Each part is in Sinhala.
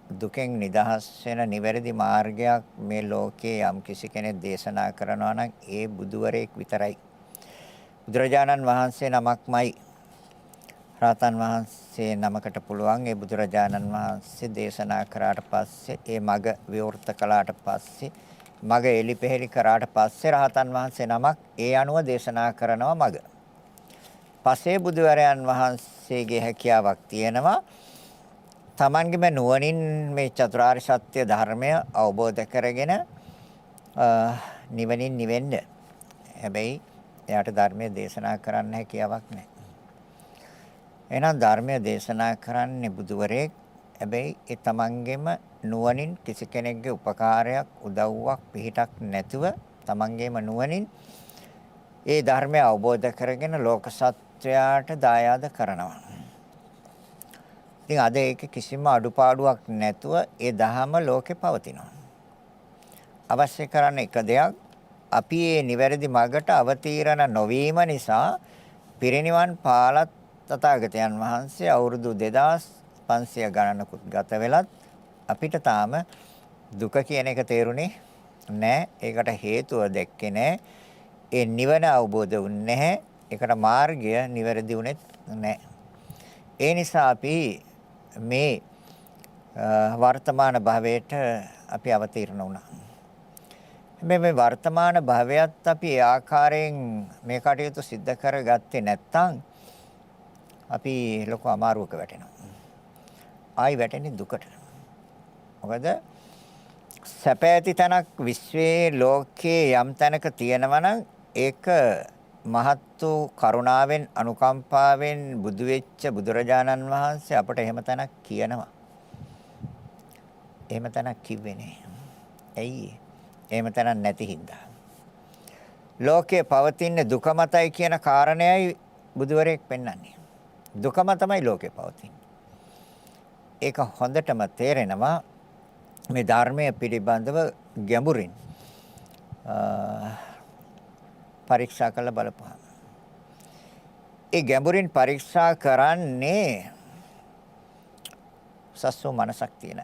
දුකෙන් නිදහස් වෙන නිවැරදි මාර්ගයක් මේ ලෝකේ යම් කිසි කෙනෙක් දේශනා කරනවා නම් ඒ බුදුවරයෙක් විතරයි. බුදුරජාණන් වහන්සේ නමක්මයි. රාතන් වහන්සේ නමකට පුළුවන් ඒ බුදුරජාණන් වහන්සේ දේශනා කරාට පස්සේ ඒ මග විවෘත කළාට පස්සේ මග එලිපෙහෙලි කරාට පස්සේ රහතන් වහන්සේ නමක් ඒ අනුව දේශනා කරනවා මග. පසේ බුදුවරයන් වහන්සේගේ හැකියාවක් තියෙනවා. තමන්ගේම නුවණින් මේ චතුරාර්ය සත්‍ය ධර්මය අවබෝධ කරගෙන නිවනින් නිවෙන්න. හැබැයි එයාට ධර්මයේ දේශනා කරන්න හැකියාවක් නැහැ. එහෙනම් ධර්මය දේශනා කරන්නේ බුදුවරයෙක්. හැබැයි ඒ තමන්ගේම නුවණින් කිසි කෙනෙක්ගේ උපකාරයක් උදව්වක් පිහිටක් නැතුව තමන්ගේම නුවණින් ඒ ධර්මය අවබෝධ කරගෙන ලෝක සත්වයාට දායාද කරනවා. ඉතින් අද ඒක කිසිම අඩුපාඩුවක් නැතුව ඒ දහම ලෝකේ පවතිනවා. අවශ්‍ය කරන එක දෙයක් අපි මේ නිවැරදි මගට අවතීර්ණ නොවීම නිසා පිරිනිවන් පාලත් තථාගතයන් වහන්සේ අවුරුදු 2500 ගණනකුත් ගත වෙලත් අපිට තාම දුක කියන එක තේරුනේ නැහැ. ඒකට හේතුව දැක්කේ නැහැ. ඒ නිවන අවබෝධ වුනේ නැහැ. ඒකට මාර්ගය නිවැරදි වුනේත් නැහැ. ඒ නිසා අපි මේ වර්තමාන භවයට අපි අවතීර්ණ වුණා. මේ වර්තමාන භවයත් අපි ඒ ආකාරයෙන් මේ කටයුතු සිද්ධ කරගත්තේ නැත්නම් අපි ලොකු අමාරුවක වැටෙනවා. ආයි වැටෙන්නේ දුකට. මොකද සැප ඇති තැනක් විශ්වයේ ලෝකයේ යම් තැනක තියෙනවා නම් ඒක මහත් වූ කරුණාවෙන් අනුකම්පාවෙන් බුදු වෙච්ච බුදුරජාණන් වහන්සේ අපට එහෙම තැනක් කියනවා. එහෙම තැනක් කිව්වේ නෑ. ඇයි? එහෙම තැනක් නැති හින්දා. ලෝකේ පවතින දුක මතයි කියන කාරණයයි බුදුවරයෙක් පෙන්වන්නේ. දුකම තමයි ලෝකේ පවතින්නේ. ඒක හොඳටම තේරෙනවා මේ ධර්මයේ පිළිබඳව ගැඹුරින් පරීක්ෂා කරලා බලපුවා. ඒ ගැඹුරින් පරීක්ෂා කරන්නේ උසස්ව මනසක් තියෙන.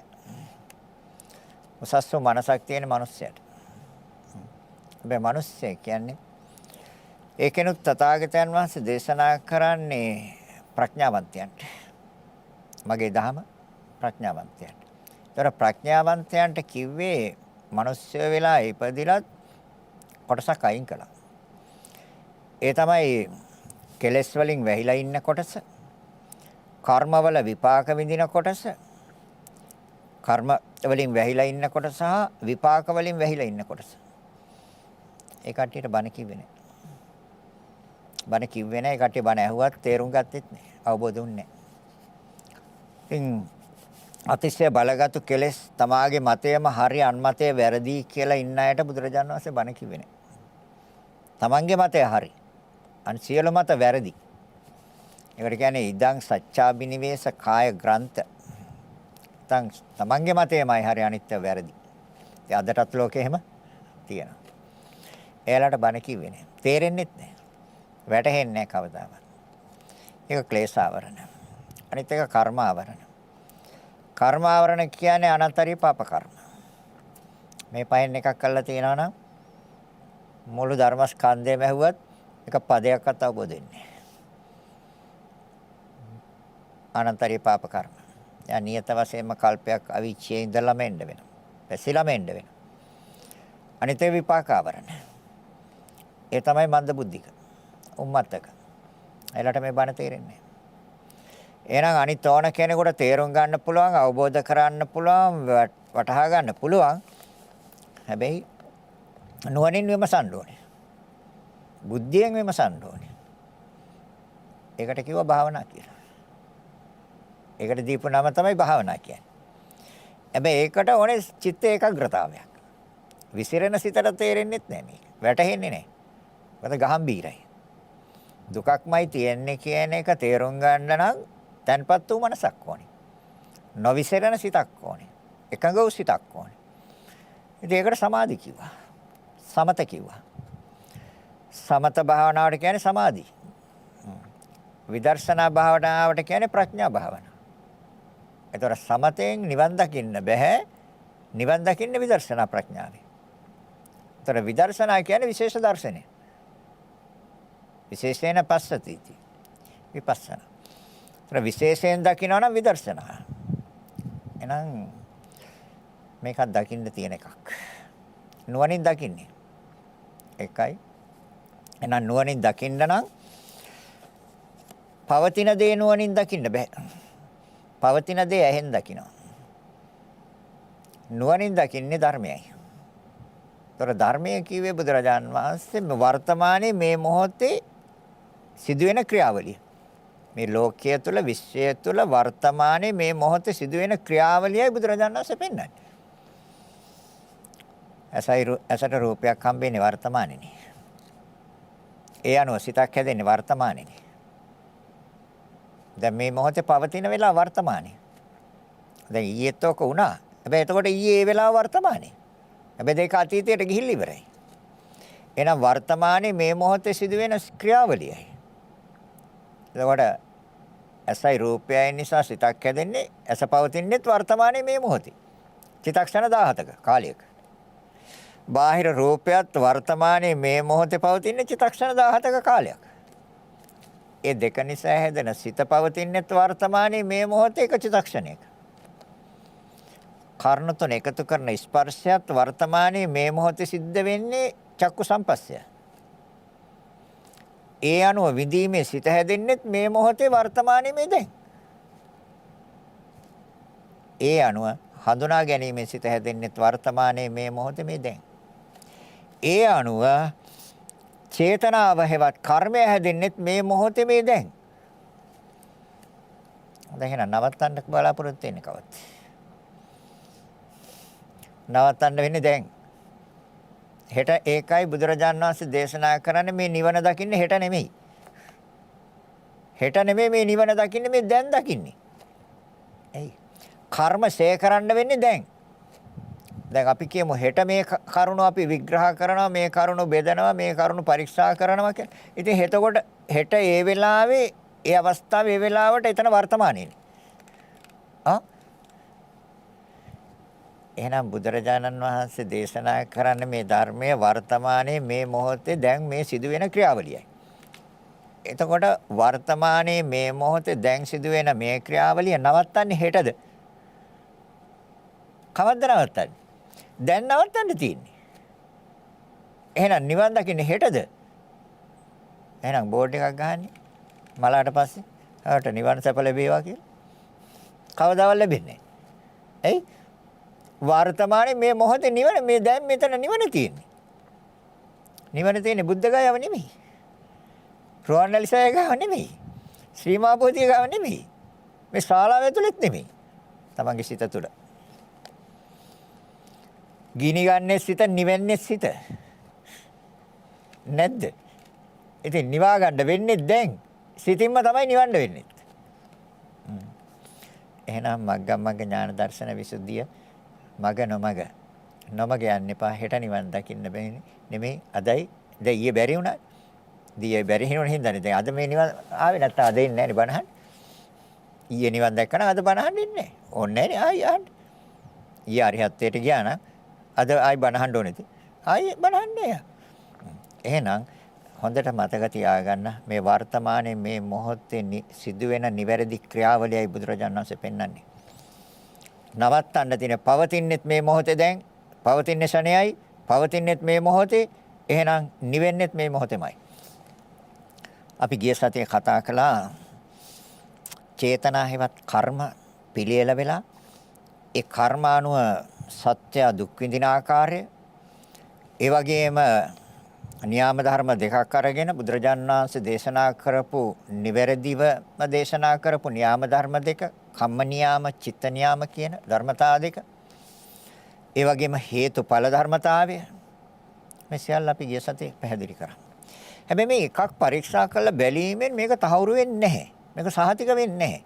උසස්ව මනසක් තියෙන මිනිස්සයාට. මේ මිනිස්සය කියන්නේ ඒකෙනුත් තථාගතයන් වහන්සේ දේශනා කරන්නේ ප්‍රඥාවන්තයන්ට. මගේ දහම ප්‍රඥාවන්තයන්ට. ඒතර ප්‍රඥාවන්තයන්ට කිව්වේ මිනිස්සු වෙලා ඉපදිලත් කොටසක් අයින් කළා. ඒ තමයි කෙලෙස් වලින් වැහිලා ඉන්න කොටස, කර්මවල විපාක විඳින කොටස, කර්ම වලින් වැහිලා ඉන්න කොටස සහ විපාක වලින් වැහිලා ඉන්න කොටස. ඒ කට්ටියට බණ කිව්වේ නැහැ. බණ කිව්වේ නැහැ. ඒ කට්ටිය බණ ඇහුවත් තේරුම් ගත්තෙත් නැහැ. අවබෝධ වුණේ නැහැ. ඉතින් අතිශය බලගත්ු කෙලෙස් තමාගේ මතයම හරි අන්මතය වැරදි කියලා ඉන්න අයට බුදුරජාණන් වහන්සේ බණ කිව්වේ නැහැ. තමන්ගේ මතය හරි. අන් සියලු මත වැරදි. ඒකට කියන්නේ ඉදං සච්චාබිනිවේෂ කාය ග්‍රන්ථ. තමන්ගේ මතයමයි හරි අනිත්‍ය වැරදි. ඒ අදටත් ලෝකේ එහෙම තියෙනවා. එයාලට බණ කිව්වේ නැහැ. තේරෙන්නෙත් නැහැ. වැටහෙන්නේ නැහැ කවදාවත්. ඒක ක්ලේශාවරණ. අනිත් එක කර්මාවරණ. කර්මාවරණ කියන්නේ අනන්තරී පාප කර්ම. මේ පහෙන් එකක් කරලා තියෙනවා නම් මුළු ධර්මස්කන්ධයම ඇහුවත් එක පදයක්වත් අවබෝධ වෙන්නේ නැහැ. අනන්තරී පාප කර්ම. යා නියත වශයෙන්ම කල්පයක් අවීචයේ ඉඳලාම එන්න වෙනවා. පැසිලාම එන්න වෙනවා. අනිත් ඒ විපාකාවරණ. ඒ තමයි මන්ද බුද්ධික. උම්මත්තක. එලට මේ බණ තේරෙන්නේ. එහෙනම් අනිත් ඕන කෙනෙකුට තේරුම් ගන්න පුළුවන්, අවබෝධ කරන්න පුළුවන්, වටහා ගන්න පුළුවන්. හැබැයි නුවණින් විමසන්න ඕනේ. බුද්ධියෙන් විමසන්න ඕනේ. ඒකට කිව්වා භාවනා කියලා. ඒකට දීපු නම තමයි භාවනා කියන්නේ. හැබැයි ඒකට ඕනේ චිත්ත ඒකාග්‍රතාවයක්. විසිරෙන සිතට තේරෙන්නෙත් නැහැ මේක. වැටහෙන්නේ නැහැ. මොකද ගහම්බීරයි. දුකක්මයි තියෙන්නේ කියන එක තේරුම් ගන්න නම් තන්පත් වූ මනසක් ඕනේ. නොවිසිරෙන සිතක් ඕනේ. එකඟ වූ සිතක් ඕනේ. ඉතින් ඒකට සමාධි කිව්වා. සමත කිව්වා. සමත භාවනාවට කියන්නේ සමාධි. විදර්ශනා භාවනාවට කියන්නේ ප්‍රඥා භාවනාව. ඒතර සමතෙන් නිවන් දකින්න බෑ. නිවන් දකින්නේ විදර්ශනා ප්‍රඥාවෙන්. ඒතර විදර්ශනා කියන්නේ විශේෂ දර්ශනය. විශේෂයෙන් පස්සතිති. විපස්සනා. ඒතර විශේෂයෙන් දකිනවා නම් විදර්ශනා. එහෙනම් මේකක් දකින්න තියෙන එකක්. නුවණින් දකින්නේ. එකයි. එහෙනම් නුවණින් දකින්න නම් පවතින දේ නුවණින් දකින්න බෑ. පවතින දේ ඇහෙන් දකිනවා. නුවණින් දකින්නේ ධර්මයයි. ඒතර ධර්මය කිව්වේ බුදුරජාන් වහන්සේ වර්තමානයේ මේ මොහොතේ සිදුවෙන ක්‍රියාවලිය. මේ ලෝකයේ තුල විශ්වය තුල වර්තමානයේ මේ මොහොතේ සිදුවෙන ක්‍රියාවලියයි බුදුරජාන් වහන්සේ පෙන්වන්නේ. ඇසට රූපයක් හම්බෙන්නේ වර්තමානයේනේ. ඒ අනුව සිතක් හැදෙන්නේ වර්තමානයේනේ. දැන් මේ මොහොතේ පවතින වෙලාව වර්තමානයේ. දැන් ඊයේත් ඔක වුණා. හැබැයි එතකොට ඊයේ ඒ වෙලාව වර්තමානයේ. හැබැයි ඒක අතීතයට ගිහිල්ලා ඉවරයි. එහෙනම් වර්තමානයේ මේ මොහොතේ සිදුවෙන ක්‍රියාවලියයි. එතකොට ඇසයි රූපයයි නිසා සිතක් හැදෙන්නේ ඇස පවතින්නේත් වර්තමානයේ මේ මොහොතේ. චිත්තක්ෂණ 17ක කාලයක. බාහිර රූපයත් වර්තමානයේ මේ මොහොතේ පවතින්නේ චිත්තක්ෂණ 17ක කාලයක්. ඒ දෙක නිසා හැදෙන සිත පවතින්නේත් වර්තමානයේ මේ මොහොතේ එක චිත්තක්ෂණයක. කර්ණ තුන එකතු කරන ස්පර්ශයත් වර්තමානයේ මේ මොහොතේ සිද්ධ වෙන්නේ චක්කු සම්පස්සය. ඒ අනුව විඳීමේ සිත හැදෙන්නෙත් මේ මොහොතේ වර්තමානයේ මේ දැන්. ඒ අනුව හඳුනා ගැනීමේ සිත හැදෙන්නෙත් වර්තමානයේ මේ මොහොතේ මේ දැන්. ඒ අනුව චේතනාව හැවත් කර්මය හැදෙන්නෙත් මේ මොහොතේ මේ දැන්. දැන් එහෙනම් නවත්තන්න බලාපොරොත්තු වෙන්නේ කවද්ද? නවත්තන්න වෙන්නේ දැන්. හෙට ඒකයි බුදුරජාණන් වහන්සේ දේශනා කරන්නේ මේ නිවන දකින්නේ හෙට නෙමෙයි. හෙට නෙමෙයි මේ නිවන දකින්නේ මේ දැන් දකින්නේ. එයි. කර්ම ෂේ කරන්න වෙන්නේ දැන්. දැන් අපි කියමු හෙට මේ කරුණ අපි විග්‍රහ කරනවා මේ කරුණ බෙදනවා මේ කරුණ පරීක්ෂා කරනවා කියලා. ඉතින් හෙට ඒ වෙලාවේ ඒ අවස්ථාවේ ඒ වෙලාවට එතන වර්තමානයේනේ. එහෙනම් බුදුරජාණන් වහන්සේ දේශනා කරන්නේ මේ ධර්මයේ වර්තමානයේ මේ මොහොතේ දැන් මේ සිදුවෙන ක්‍රියාවලියයි. එතකොට වර්තමානයේ මේ මොහොතේ දැන් සිදුවෙන මේ ක්‍රියාවලිය නවත්තන්නේ හෙටද? කවද්ද නවත්තන්නේ? දැන් නවත්තන්න තියෙන්නේ. එහෙනම් නිවන් දකින්නේ හෙටද? එහෙනම් බෝඩ් එකක් ගහන්නේ මලාට පස්සේ හරට නිවන් සැප ලැබේවා කියලා. කවදාවත් ලැබෙන්නේ නැහැ. එයි වර්තමානයේ මේ මොහොතේ නිවන මේ දැන් මෙතන නිවන තියෙන්නේ. නිවන තියෙන්නේ බුද්ධ ගායව නෙමෙයි. රෝවන්වැලිසෑය ගාව නෙමෙයි. ශ්‍රී මහා බෝධිය ගාව නෙමෙයි. මේ ශාලාව ඇතුළෙත් නෙමෙයි. තමන්ගේ සිත තුළ. ගිනි ගන්නේ සිත නිවෙන්නේ සිත. නැද්ද? ඉතින් නිවා ගන්න වෙන්නේ දැන්. සිතින්ම තමයි නිවන්න වෙන්නේ. එහෙනම් මග්ගමග්ග ඥාන දර්ශන විසුද්ධිය මග නොමග යන්න එපා. හෙට නිවන් දකින්න බෑනේ. නෙමෙයි අදයි දැන් ඊයේ බැරි වුණා. ඊයේ බැරි හිනුන හින්දානේ දැන් අද මේ නිවන් ආවේ නැත්නම් අද ඉන්නේ නැහැ නේ බණහන්. ඊයේ නිවන් දැක්කම අද බණහන් ඉන්නේ නැහැ. ඕනේ නැහැ ආයි අහන්න. ඊයේ අරිහත්ත්වයට ගියා නම් අද ආයි බණහන් ඕනේද? ආයි බණහන්නේ. එහෙනම් හොඳට මතක තියාගන්න මේ වර්තමානයේ මේ මොහොතේ සිදුවෙන නිවැරදි ක්‍රියාවලියයි බුදුරජාණන් වහන්සේ පෙන්වන්නේ. නවත්තන්න තියෙන පවතින්නෙත් මේ මොහොතේ දැන් පවතින්නේ ශණයයි පවතින්නෙත් මේ මොහොතේ එහෙනම් නිවෙන්නෙත් මේ මොහොතේමයි. අපි ගිය සතියේ කතා කළා චේතනා හේවත් කර්ම පිළියෙල වෙලා ඒ කර්මානුව සත්‍ය දුක් විඳින ආකාරය ඒ වගේම නියාම ධර්ම දෙකක් අරගෙන බුදුරජාණන් වහන්සේ දේශනා කරපු නිවැරදිවම දේශනා කරපු නියාම ධර්ම දෙක කම්ම නියාම චිත්ත නියාම කියන ධර්මතා දෙක ඒ වගේම හේතුඵල ධර්මතාවය මේ සියල්ල අපි ගිය සතියේ පැහැදිලි කරා. හැබැයි මේ එකක් පරීක්ෂා කරලා බැලීමෙන් මේක තහවුරු වෙන්නේ නැහැ. මේක සහතික වෙන්නේ නැහැ.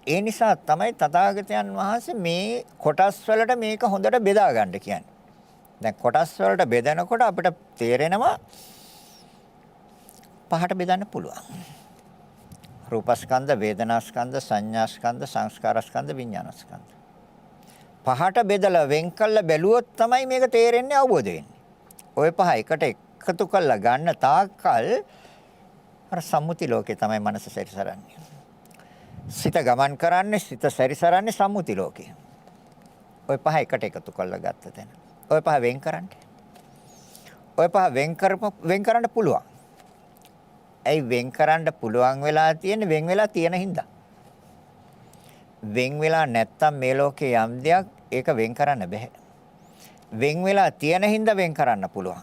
ඒ නිසා තමයි තථාගතයන් වහන්සේ මේ කොටස් වලට මේක හොඳට බෙදා ගන්න කියන්නේ. දැන් කොටස් වලට බෙදනකොට අපිට තේරෙනවා පහට බෙදන්න පුළුවන්. රූපස්කන්ධ, වේදනාස්කන්ධ, සංඥාස්කන්ධ, සංස්කාරස්කන්ධ, විඥානස්කන්ධ. පහට බෙදලා වෙන් කළ බැලුවොත් තමයි මේක තේරෙන්නේ, අවබෝධ වෙන්නේ. ওই පහ එකට එකතු කරලා ගන්න තාක්කල් අර සම්මුති ලෝකේ තමයි මනස සැරිසරන්නේ. සිත ගමන් කරන්නේ, සිත සැරිසරන්නේ සම්මුති ලෝකේ. ওই පහ එකට එකතු කරලා ගත්ත තැන. ওই පහ වෙන් කරන්න. ওই පහ වෙන් කරන්න පුළුවන්. ඇයි වෙන් කරන්න පුළුවන් වෙලා තියෙන්නේ? වෙන් වෙලා තියෙන හින්දා. වෙන් වෙලා නැත්තම් මේ ලෝකේ යම් දෙයක් ඒක වෙන් කරන්න බෑ. වෙන් වෙලා තියෙන හින්දා වෙන් කරන්න පුළුවන්.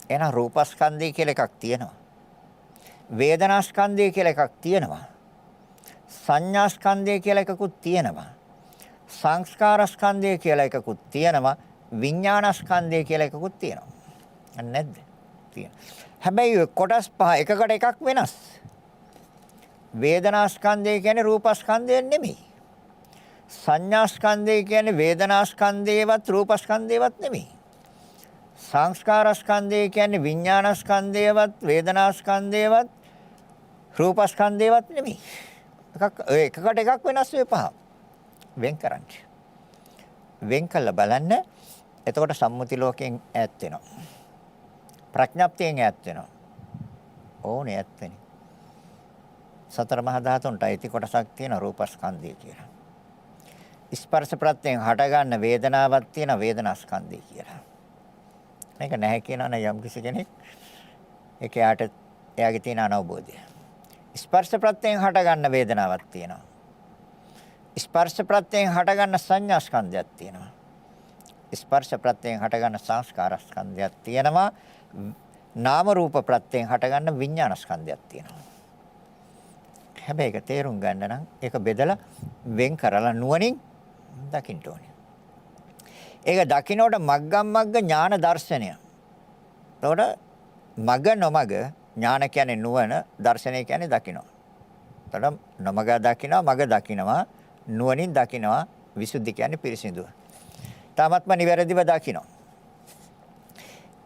එහෙනම් රූපස්කන්ධය කියලා එකක් තියෙනවා. වේදනාස්කන්ධය කියලා එකක් තියෙනවා. සංඥාස්කන්ධය කියලා එකකුත් තියෙනවා. සංස්කාරස්කන්ධය කියලා එකකුත් තියෙනවා. විඥානස්කන්ධය කියලා එකකුත් තියෙනවා. නැද්ද? තියෙනවා. හැබැයි කොටස් පහ එකකට එකක් වෙනස්. වේදනාස්කන්ධය කියන්නේ රූපස්කන්ධය නෙමෙයි. සංඥාස්කන්ධය කියන්නේ වේදනාස්කන්ධයවත් රූපස්කන්ධයවත් නෙමෙයි. සංස්කාරස්කන්ධය කියන්නේ විඥානස්කන්ධයවත් වේදනාස්කන්ධයවත් රූපස්කන්ධයවත් නෙමෙයි. එකකට එකක් වෙනස් වේ පහ. වෙන් කරන්න. වෙන් කළ බලන්න. එතකොට සම්මුති ලෝකයෙන් ඈත් වෙනවා. ප්‍රඥාප්තියෙන් ඈත් වෙනවා. ඕනේ ඈත් වෙන්නේ. සතර මහා ධාතුන්ට අයිති කොටසක් තියෙන රූපස්කන්ධය කියලා. ස්පර්ශ ප්‍රත්‍යයෙන් හටගන්න වේදනාවක් තියෙන වේදනාස්කන්ධය කියලා. මේක නැහැ කියනවනේ යම් කිසි කෙනෙක් ඒක එයාගේ තියෙන අනවබෝධය. ස්පර්ශ ප්‍රත්‍යයෙන් හටගන්න වේදනාවක් තියෙනවා. ස්පර්ශ ප්‍රත්‍යයෙන් හටගන්න සංඥා ස්කන්ධයක් තියෙනවා. ස්පර්ශ ප්‍රත්‍යයෙන් හටගන්න සංස්කාර ස්කන්ධයක් තියෙනවා. නාම රූප ප්‍රත්‍යයෙන් හටගන්න විඥාන ස්කන්ධයක් තියෙනවා. හැබැයි ඒක තේරුම් ගන්න නම් ඒක බෙදලා වෙන් කරලා නුවණින් දකින්න ඕනේ. ඒක දකින්නට මග්ගම් මග්ග ඥාන දර්ශනය. එතකොට මග නොමග ඥාන කියන්නේ නුවණ, දර්ශනය කියන්නේ දකින්න. එතකොට නොමග දකින්නවා, මග දකින්නවා, නුවණින් දකින්නවා, විසුද්ධි කියන්නේ පිරිසිදුව. තාමත්ම නිවැරදිව දකින්න.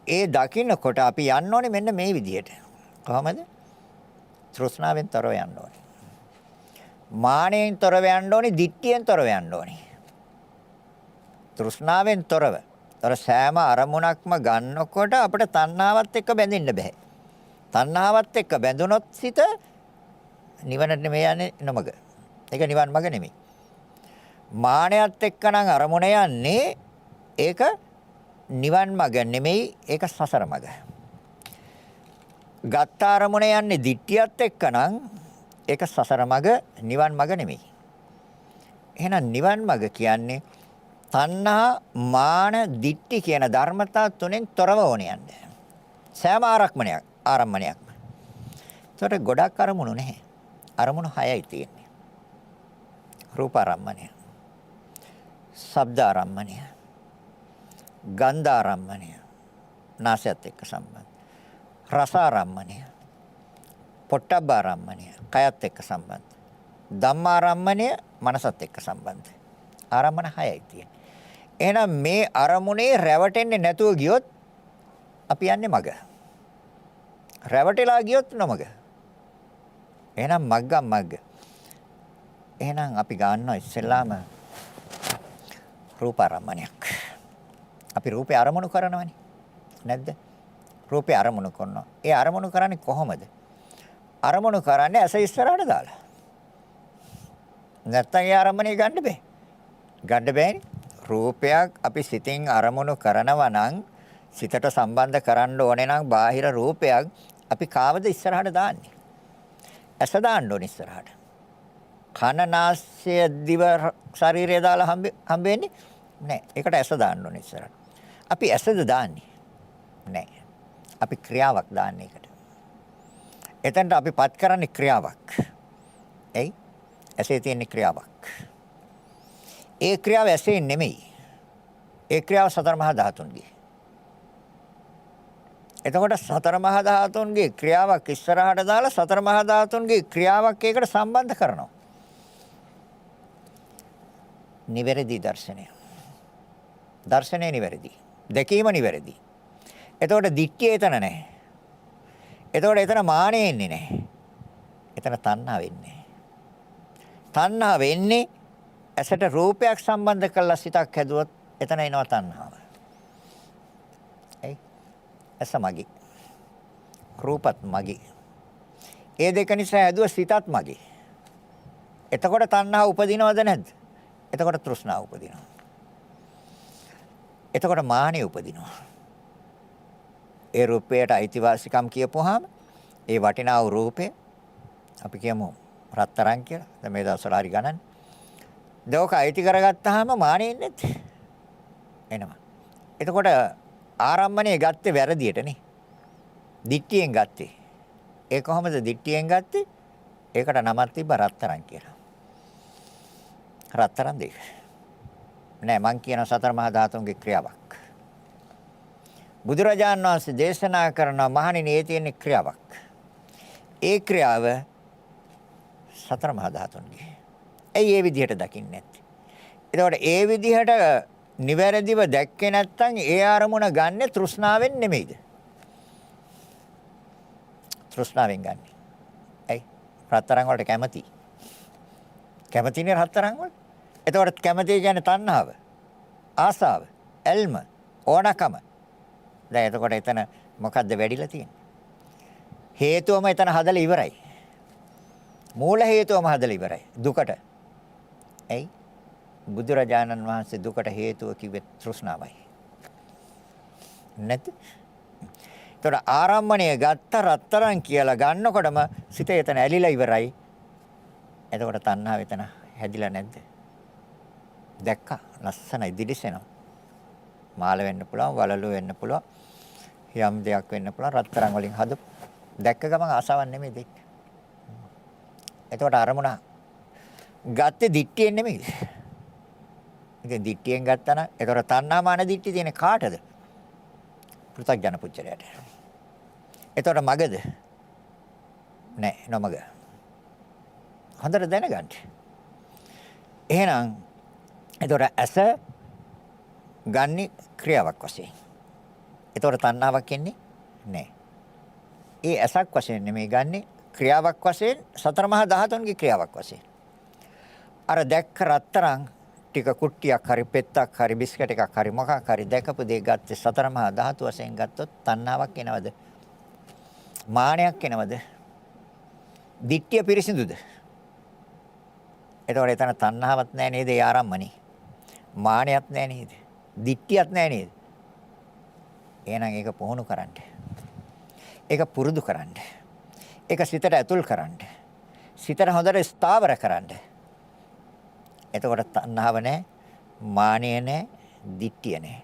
ඒ දකින්නකොට අපි යන්න ඕනේ මෙන්න මේ විදිහට. කොහමද? තෘෂ්ණාවෙන් තොරව යන්න ඕනේ. මානෙන් තොරව යන්න ඕනේ, දිට්ඨියෙන් තොරව යන්න ඕනේ. තෘෂ්ණාවෙන් තොරව. තොර සෑම අරමුණක්ම ගන්නකොට අපිට තණ්හාවත් එක්ක බැඳෙන්න බෑ. තණ්හාවත් එක්ක බැඳුනොත් සිත නිවනට නෙමෙයි යන්නේ නොමග. ඒක නිවන් මග නෙමෙයි. මානයත් එක්ක නම් අරමුණ යන්නේ ඒක නිවන් මග නෙමෙයි, ඒක සසර මග. ගත්ත අරමුණ යන්නේ දිට්ඨියත් එක්ක නම් ඒක සසර මග, නිවන් මග නෙමෙයි. එහෙනම් නිවන් මග කියන්නේ තණ්හා, මාන, දිට්ඨි කියන ධර්මතා තුනෙන් තොරව ඕනේ යන්නේ. සෑම ආරම්මණයක්ම. ඒකට ගොඩක් අරමුණු නැහැ. අරමුණු 6යි තියෙන්නේ. රූප ආරම්මණය, ශබ්ද ආරම්මණය, ගන්ධ ආරම්මණය, නාසයත් එක්ක සම්බන්ධ. රස ආරම්මණය, පොට්ටබ්බ ආරම්මණය, කයත් එක්ක සම්බන්ධ. ධම්ම ආරම්මණය, මනසත් එක්ක සම්බන්ධ. ආරම්මන 6යි තියෙන්නේ. එහෙනම් මේ අරමුණේ රැවටෙන්නේ නැතුව ගියොත් අපි යන්නේ මග. රැවටලා ගියොත් නොමග. එහෙනම් මග්ගම් මග්ග. එහෙනම් අපි ගන්නවා ඉස්සෙල්ලාම රූප ආරම්මණයක්. අපි රූපේ අරමුණු කරනවනේ. නැද්ද? රූපේ අරමුණු කරනවා. ඒ අරමුණු කරන්නේ කොහොමද? අරමුණු කරන්නේ ඇස ඉස්සරහට දාලා. නැත්තම් ඒ අරමුණේ ගන්න බෑ. ගන්න බෑනේ. රූපයක් අපි සිතින් අරමුණු කරනවා නම් සිතට සම්බන්ධ කරන්න ඕනේ නම් බාහිර රූපයක් අපි කාවද ඉස්සරහට දාන්නේ? ඇස දාන්න ඕනේ ඉස්සරහට. කන, නාසය, දිව, ශරීරය දාලා හම්බෙන්නේ නැහැ. ඒකට ඇස දාන්න ඕනේ ඉස්සරහට. අපි ඇසද දාන්නේ? නැහැ. අපි ක්‍රියාවක් දාන්නේ ඒකට. එතෙන්ට අපි පත් කරන්නේ ක්‍රියාවක්. එයි ඇසේ තියෙන ක්‍රියාවක්. ඒ ක්‍රියාව ඇසේ නෙමෙයි. ඒ ක්‍රියාව සතර මහා ධාතුන්ගේ. එතකොට සතර මහා ධාතුන්ගේ ක්‍රියාවක් ඉස්සරහට දාලා සතර මහා ධාතුන්ගේ ක්‍රියාවක් ඒකට සම්බන්ධ කරනවා. නිවැරදි දර්ශනය. දර්ශනය නිවැරදි. දැකීම නිවැරදි. එතකොට දිට්ඨිය එතන නැහැ. එතකොට එතන මානෙ එන්නේ නැහැ. එතන තණ්හා වෙන්නේ. තණ්හා වෙන්නේ ඇසට රූපයක් සම්බන්ධ කරලා සිතක් හැදුවොත් එතන එනවා තණ්හාව. ඇස මගේ. රූපත් මගේ. ඒ දෙක නිසා හැදුව සිතත් මගේ. එතකොට තණ්හා උපදිනවද නැද්ද? එතකොට තෘෂ්ණාව උපදිනවා. එතකොට මානෙ උපදිනවා. ඒ රූපයට අයිතිවාසිකම් කියපුවාම ඒ වටිනා වූ රූපේ අපි කියමු රත්තරන් කියලා. දැන් මේ දවස්වල හරි ගණන්. දෝක අයිති කරගත්තාම මානෙ එන්නේ නැද්ද? එනවා. එතකොට ආරම්භණය ගත්තේ වැරදියටනේ. දිට්ඨියෙන් ගත්තේ. ඒ කොහොමද දිට්ඨියෙන් ගත්තේ? ඒකට නමක් තිබ්බ රත්තරන් කියලා. රත්තරන් දෙක. නෑ මං කියන සතර මහා ධාතුන්ගේ ක්‍රියාවක්. බුදුරජාණන් වහන්සේ දේශනා කරන මහණෙනි ඒ තියෙන ක්‍රියාවක්. ඒ ක්‍රියාව සතර මහා ධාතුන්ගේ. ඇයි ඒ විදිහට දකින්නේ නැත්තේ? එතකොට ඒ විදිහට නිවැරදිව දැක්කේ නැත්නම් ඒ අරමුණ ගන්නෙ තෘෂ්ණාවෙන් නෙමෙයිද? තෘෂ්ණාවෙන් ගන්න. ඇයි? රත්තරන් වලට කැමති. කැමතිනේ රත්තරන් වලට. එතකොට කැමති කියන්නේ තණ්හාව, ආසාව, ඇල්ම, ඕනකම. දැන් එතකොට එතන මොකද්ද වැඩිලා තියෙන්නේ? හේතුවම එතන හදලා ඉවරයි. මූල හේතුවම හදලා ඉවරයි. දුකට. ඇයි? බුදුරජාණන් වහන්සේ දුකට හේතුව කිව්වේ තෘෂ්ණාවයි. නැත්? ඒතර ආරම්භණය ගත්ත රත්තරන් කියලා ගන්නකොටම සිත එතන ඇලිලා ඉවරයි. එතකොට තණ්හාව එතන හැදිලා නැද්ද? දැක්කා. ලස්සනයි දිලිසෙනවා. මාල වෙන්න පුළුවන්, වලලු වෙන්න පුළුවන්. යම් දෙයක් වෙන්න පුළුවන් රත්තරන් වලින් හදපු. දැක්ක ගමන් ආසාවක් නෙමෙයි දෙක්. එතකොට අරමුණ ගත්තේ දිට්ඨියෙන් නෙමෙයි. ඉතින් දිට්ඨියෙන් ගත්තා නම් එතකොට තණ්හා මාන දිට්ඨිය තියෙන කාටද? පෘථග්ජන පුච්චරයට. එතකොට මගද? නෑ නොමග. හොඳට දැනගන්න. එහෙනම් එතකොට ඇස ගන්නේ ක්‍රියාවක් වශයෙන්. එතකොට තණ්හාවක් එන්නේ නෑ. ඒ ඇසක් වශයෙන් නෙමෙයි ගන්නේ ක්‍රියාවක් වශයෙන් සතර මහා ධාතුන්ගේ ක්‍රියාවක් වශයෙන්. අර දැක්ක රත්තරන් ටික කුට්ටියක් හරි පෙත්තක් හරි බිස්කට් එකක් හරි මොකක් හරි දැකපු දේ ගත්තේ සතර මහා ධාතු වශයෙන් ගත්තොත් තණ්හාවක් එනවද? මානයක් එනවද? දිට්ඨිය පිරිසිදුද? එතකොට එතන තණ්හාවක් නැහැ නේද? ඒ ආරම්මනේ. මානයක් නැහැ නේද? දිට්ඨියක් නැහැ නේද? එහෙනම් ඒක පුහුණු කරන්න. ඒක පුරුදු කරන්න. ඒක සිතට ඇතුල් කරන්න. සිතට හොඳට ස්ථාවර කරන්න. එතකොට තණ්හාව නැහැ, මානය නැහැ, දිට්ඨිය නැහැ.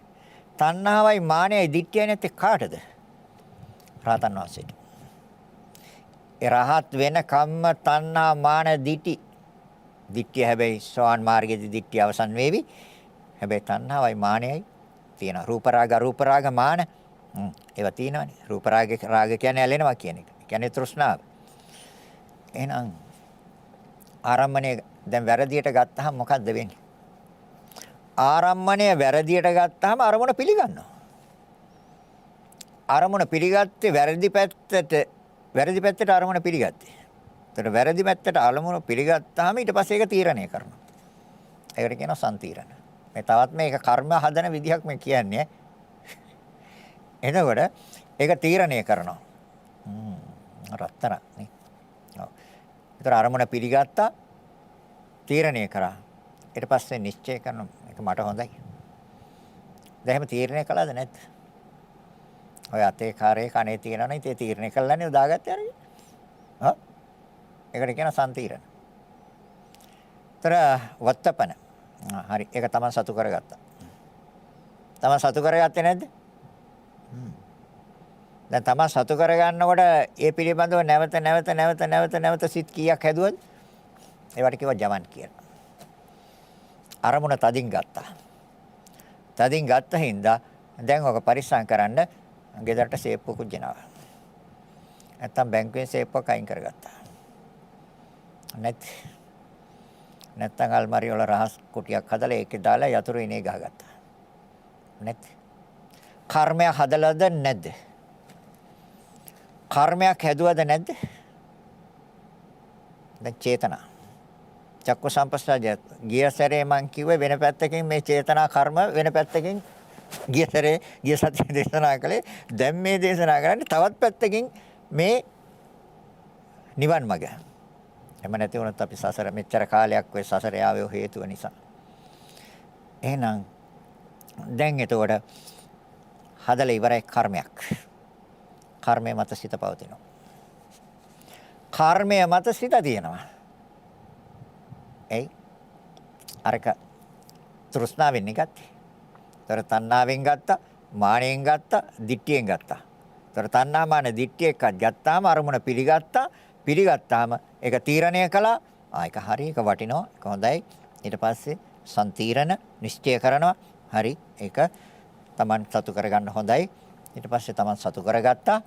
තණ්හාවයි මානයයි දිට්ඨියයි නැත්තේ කාටද? රහතන් වහන්සේට. ඒ රහත් වෙන කම්ම තණ්හා මාන දිටි. දිට්ඨිය හැබැයි සෝවාන් මාර්ගයේදී දිට්ඨිය අවසන් වේවි. හැබැයි තණ්හාවයි මානයයි තියෙනවා. රූප රාග මාන. ඒවා තියෙනවනේ. රූප රාග කියන්නේ ඇලෙනවා කියන එක. කියන්නේ තෘෂ්ණාව. එහෙනම් ආරම්මණය දැන් වැරදියට ගත්තාම මොකද්ද වෙන්නේ? ආරම්මණය වැරදියට ගත්තාම අරමුණ පිළිගන්නවා. අරමුණ පිළිගත්තේ වැරදි පැත්තට අරමුණ පිළිගත්තේ. ඒතර වැරදි පැත්තට අරමුණ පිළිගත්තාම ඊට පස්සේ ඒක තීරණය කරනවා. ඒකට කියනවා සම්තීරණ. මේ තවත් මේක කර්ම හදන විදිහක් මේ කියන්නේ. එතකොට ඒක තීරණය කරනවා. රත්තරන් නේ. ඔව්. ඒතර අරමුණ පිළිගත්තා තීරණය කරා. ඊට පස්සේ නිශ්චය කරන එක මට හොඳයි. දැන් එහෙම තීරණය කළාද නැද්ද? ඔය අතේ කාරේ කනේ තියෙනවනේ ඉතින් තීරණය කළානේ දාගත්තේ අරගෙන. හා? ඒකට කියන සම්තීරණ. ତර වත්තපන. හරි. ඒක තමයි සතු කරගත්තා. තමයි සතු කරගත්තේ නැද්ද? දැන් තමයි සතු කරගන්නකොට ඒ පිළිබඳව නැවත සිත් කීයක් හැදුවද? ඒවට කිව්වා ජවන් කියලා. අරමුණ තදින් ගත්තා. තදින් ගත්ත හින්දා දැන් ඔක පරිස්සම් කරන්න ගෙදරට සේප්පුවකුත් ගෙනාවා. නැත්තම් බැංකුවෙන් සේප්පුවක් අයින් කරගත්තා. නැත්තම් අල්මාරිය වල රහස් කුටියක් හදලා ඒකේ දාලා යතුරු ඉනේ ගහගත්තා. කර්මයක් හදලාද නැද්ද? කර්මයක් හැදුවද නැද්ද? දැන් චේතනා. චක්කු සම්පස්සජය ගිය සැරේ මං කිව්වේ වෙන පැත්තකින් මේ චේතනා කර්ම වෙන පැත්තකින් ගිය සැරේ ගිය සතියේ දේශනා කළේ දැන් මේ දේශනා කරන්නේ තවත් පැත්තකින් මේ නිවන් මඟ. එහෙම නැති වුණොත් අපි සසර මෙච්චර කාලයක් ඔය සසරේ ආවේ හේතුව නිසා. එහෙනම් දැන් එතකොට හදලා ඉවරයි කර්මයක්. කර්මය මත සිත පවතිනවා. කර්මය මත සිත තියෙනවා. එයි අරක තෘෂ්ණාවෙන් ගත්තේ. ତොර තණ්හාවෙන් ගත්තා, මානෙන් ගත්තා, දිට්ඨියෙන් ගත්තා. ତොර තණ්හා මාන දිට්ඨිය එකක් ගත්තාම අරමුණ පිළිගත්තා. පිළිගත්තාම ඒක තීරණය කළා. ඒක හරි, ඒක වටිනවා, ඒක හොඳයි. ඊට පස්සේ සම්තීරණ නිශ්චය කරනවා. හරි, ඒක Taman සතු කරගන්න හොඳයි. ඊට පස්සේ Taman සතු කරගත්තා.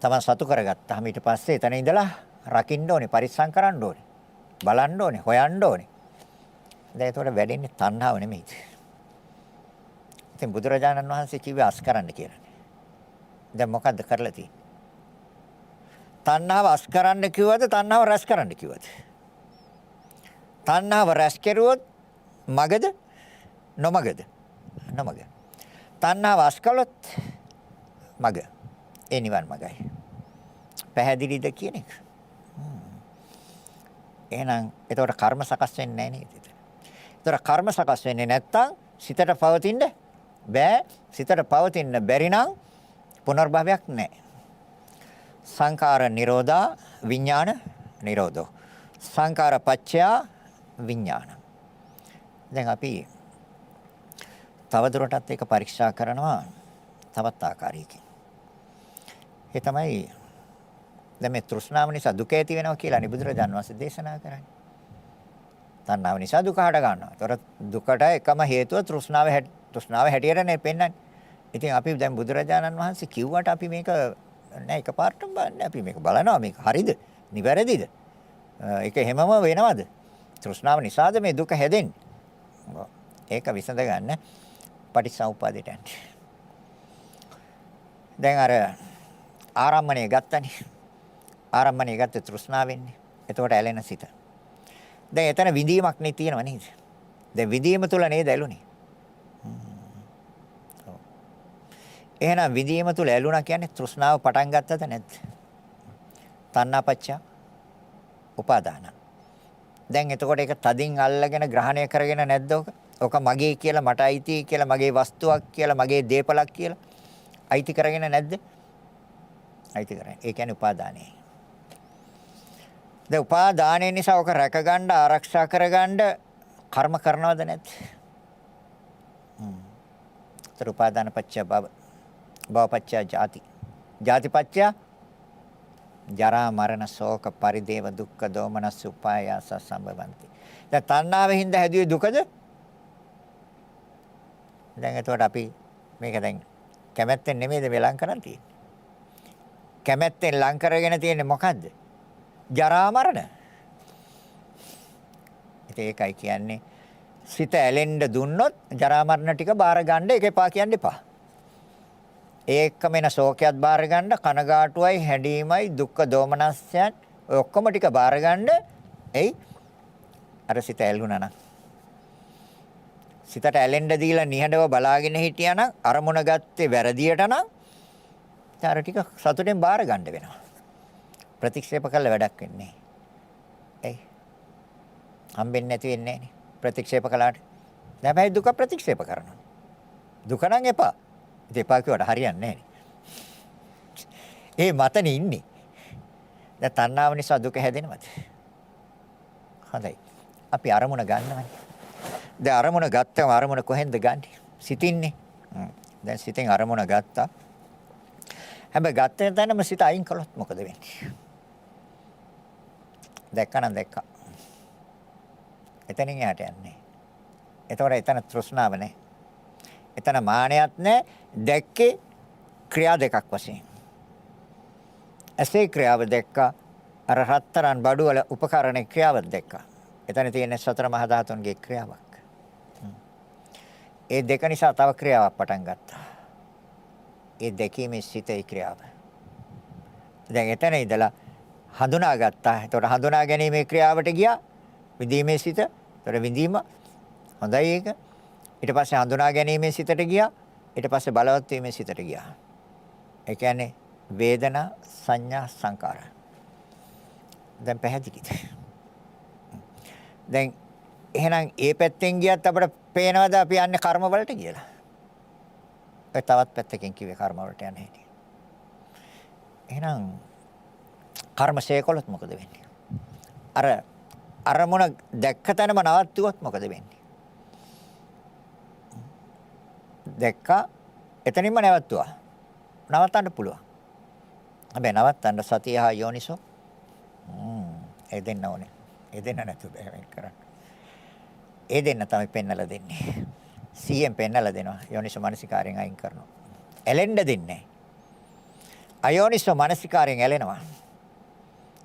Taman සතු කරගත්තාම ඊට පස්සේ එතන ඉඳලා රකින්න ඕනේ, පරිස්සම් කරන්න ඕනේ. බලන්න ඕනේ, හොයන්න ඕනේ. දැන් ඒතකොට වැඩෙන්නේ තණ්හාව නෙමෙයි. ඉතින් බුදුරජාණන් වහන්සේ කිව්වේ අස් කරන්න කියලා. දැන් මොකද්ද කරලා තියෙන්නේ? තණ්හාව අස් කරන්න කිව්වද තණ්හාව රැස් කරන්න කිව්වද? තණ්හාව රැස් කෙරුවොත් මගද නොමගද? නොමග. තණ්හාව අස් කළොත් මග. ඒ නිවන් මගයි. පැහැදිලිද කියන එක? එහෙනම් එතකොට කර්ම සකස් වෙන්නේ නැහැ නේද? එතකොට කර්ම සකස් වෙන්නේ නැත්තම් සිතට පවතින්න බෑ. සිතට පවතින්න බැරි නම් පුනර්භවයක් නැහැ. සංඛාර නිරෝධා විඥාන නිරෝධෝ. සංඛාර පච්චයා විඥාන. දැන් අපි තවදුරටත් ඒක පරීක්ෂා කරනවා තවත් ආකාරයකින්. ඒ තමයි දැන් මේ තෘෂ්ණාව නිසා දුක ඇති වෙනවා කියලා නිබුදුරජාන් වහන්සේ දේශනා කරන්නේ. තණ්හාව නිසා දුක හට ගන්නවා. ඒතර දුකට එකම හේතුව තෘෂ්ණාව හැටියටනේ පෙන්වන්නේ. ඉතින් අපි දැන් බුදුරජාණන් වහන්සේ කිව්වට අපි මේක නෑ එකපාරටම බලන්නේ. අපි මේක බලනවා මේක හරිද? නිවැරදිද? ඒක හැමම වෙනවද? තෘෂ්ණාව නිසාද මේ දුක හැදෙන්නේ? ඒක විසඳ ගන්න පටිච්චසමුප්පාදයට යන්න. දැන් අර ආරම්මණය ගත්තනේ. ආරම්මණය ගත්තේ තෘෂ්ණාවෙන්නේ. එතකොට ඇලෙන සිත. දැන් එතන විඳීමක් නේ තියෙනව නේද? දැන් විඳීම තුල නේද ඇලුනේ? එහෙනම් විඳීම තුල ඇලුනා කියන්නේ තෘෂ්ණාව පටන් ගත්තද නැද්ද? තණ්හාපච්චය උපාදාන. දැන් එතකොට ඒක තදින් අල්ලගෙන ග්‍රහණය කරගෙන නැද්ද ඔක? ඔක මගේ කියලා මට අයිති කියලා මගේ වස්තුවක් කියලා මගේ දේපලක් කියලා අයිති කරගෙන නැද්ද? අයිති කරගෙන. ඒ කියන්නේ උපාදානයි. දැන් උපාදානය නිසා ඔක රැකගන්න ආරක්ෂා කරගන්න කර්ම කරනවද නැද්ද? උපාදාන පච්චය භව. භව පච්චය ජාති. ජාති පච්චය ජරා මරණ ශෝක පරිදේව දුක්ඛ දෝමනස් උපායාස සම්භවಂತಿ. දැන් තණ්හාවෙන් හින්දා හැදුවේ දුකද? දැන් එතකොට අපි මේක දැන් කැමැත්තෙන් නෙමෙයිද මේ ලං කරන් තියෙන්නේ. කැමැත්තෙන් ලං කරගෙන තියෙන්නේ මොකද්ද? ජරා මරණ. ඒකයි කියන්නේ සිත ඇලෙන්න දුන්නොත් ජරා මරණ ටික බාර ගන්න ඒක එපා කියන්න එපා. ඒකම එන ශෝකයක් බාර ගන්න කනගාටුවයි හැඬීමයි දුක්ඛ දෝමනස්යන් ඔය ඔක්කොම ටික බාර ගන්න එයි අර සිත ඇල්ුණා නම් සිතට ඇලෙන්න දීලා නිහඬව බලාගෙන හිටියා නම් අරමුණ ගත්තේ වැරදියට නම් අර ටික සතුටෙන් බාර ගන්න වෙනවා. ප්‍රතික්ෂේප කළ වැඩක් වෙන්නේ නැහැ. හම්බෙන්නේ නැති වෙන්නේ නැහැ. ප්‍රතික්ෂේප කළාට. හැබැයි දුක ප්‍රතික්ෂේප කරනවා. දුක නම් එපා. ඉතින් එපා කියවට හරියන්නේ නැහැ. ඒ මතනේ ඉන්නේ. දැන් තණ්හාව නිසා දුක හැදෙනවද? හොඳයි. අපි අරමුණ ගන්නවනේ. දැන් අරමුණ ගත්තම අරමුණ කොහෙන්ද ගන්නෙ? සිතින්නේ. දැන් සිතෙන් අරමුණ ගත්තා. හැබැයි ගත්තේ තැනම සිත අයින් කළොත් මොකද වෙන්නේ? දැක්කනම් දැක්කා. එතනින් යට යන්නේ. එතකොට එතන තෘෂ්ණාව නැහැ. එතන මානයක් නැහැ. දැක්කේ ක්‍රියා දෙකක් වශයෙන්. ඇසේ ක්‍රියාව දැක්කා. අර රත්තරන් බඩුවල උපකරණ ක්‍රියාවක් දැක්කා. එතන තියෙන සතර මහා ධාතුන්ගේ ක්‍රියාවක්. ඒ දෙක නිසා තව ක්‍රියාවක් පටන් ගත්තා. ඒ දෙකීමේ සිතේ ක්‍රියාව. දැන් එතන ඉඳලා හඳුනාගත්තා. එතකොට හඳුනා ගැනීමේ ක්‍රියාවට ගියා. විඳීමේ සිත. එතකොට විඳීම හොඳයි ඒක. ඊට පස්සේ හඳුනා ගැනීමේ සිතට ගියා. ඊට පස්සේ බලවත් වීමේ සිතට ගියා. ඒ කියන්නේ වේදනා සංඥා සංකාර. දැන් පැහැදිලිද? දැන් එහෙනම් ඒ පැත්තෙන් ගියත් අපිට පේනවද අපි යන්නේ කර්ම වලට කියලා? ඒ තවත් පැත්තකින් කිව්වේ කර්ම වලට යන්නේ හැටි. එහෙනම් කර්ම ශේකොලොත් මොකද වෙන්නේ? අර අරමුණ දැක්ක තැනම නවත්තුවොත් මොකද වෙන්නේ? දැක්කා එතනින්ම නැවතුවා. නවත්තන්න පුළුවන්. හැබැයි නවත්තන්න සතිය හා යෝනිසෝ ඒ දෙන්න ඕනේ. ඒ දෙන්න නැතුව බෑ මේක කරන්න. ඒ දෙන්න තමයි පෙන්නලා දෙන්නේ. 100න් පෙන්නලා දෙනවා. යෝනිසෝ මනසිකාරයෙන් අයින් කරනවා. ඇලෙන්න දෙන්නේ. අයෝනිසෝ මනසිකාරයෙන් ඇලෙනවා.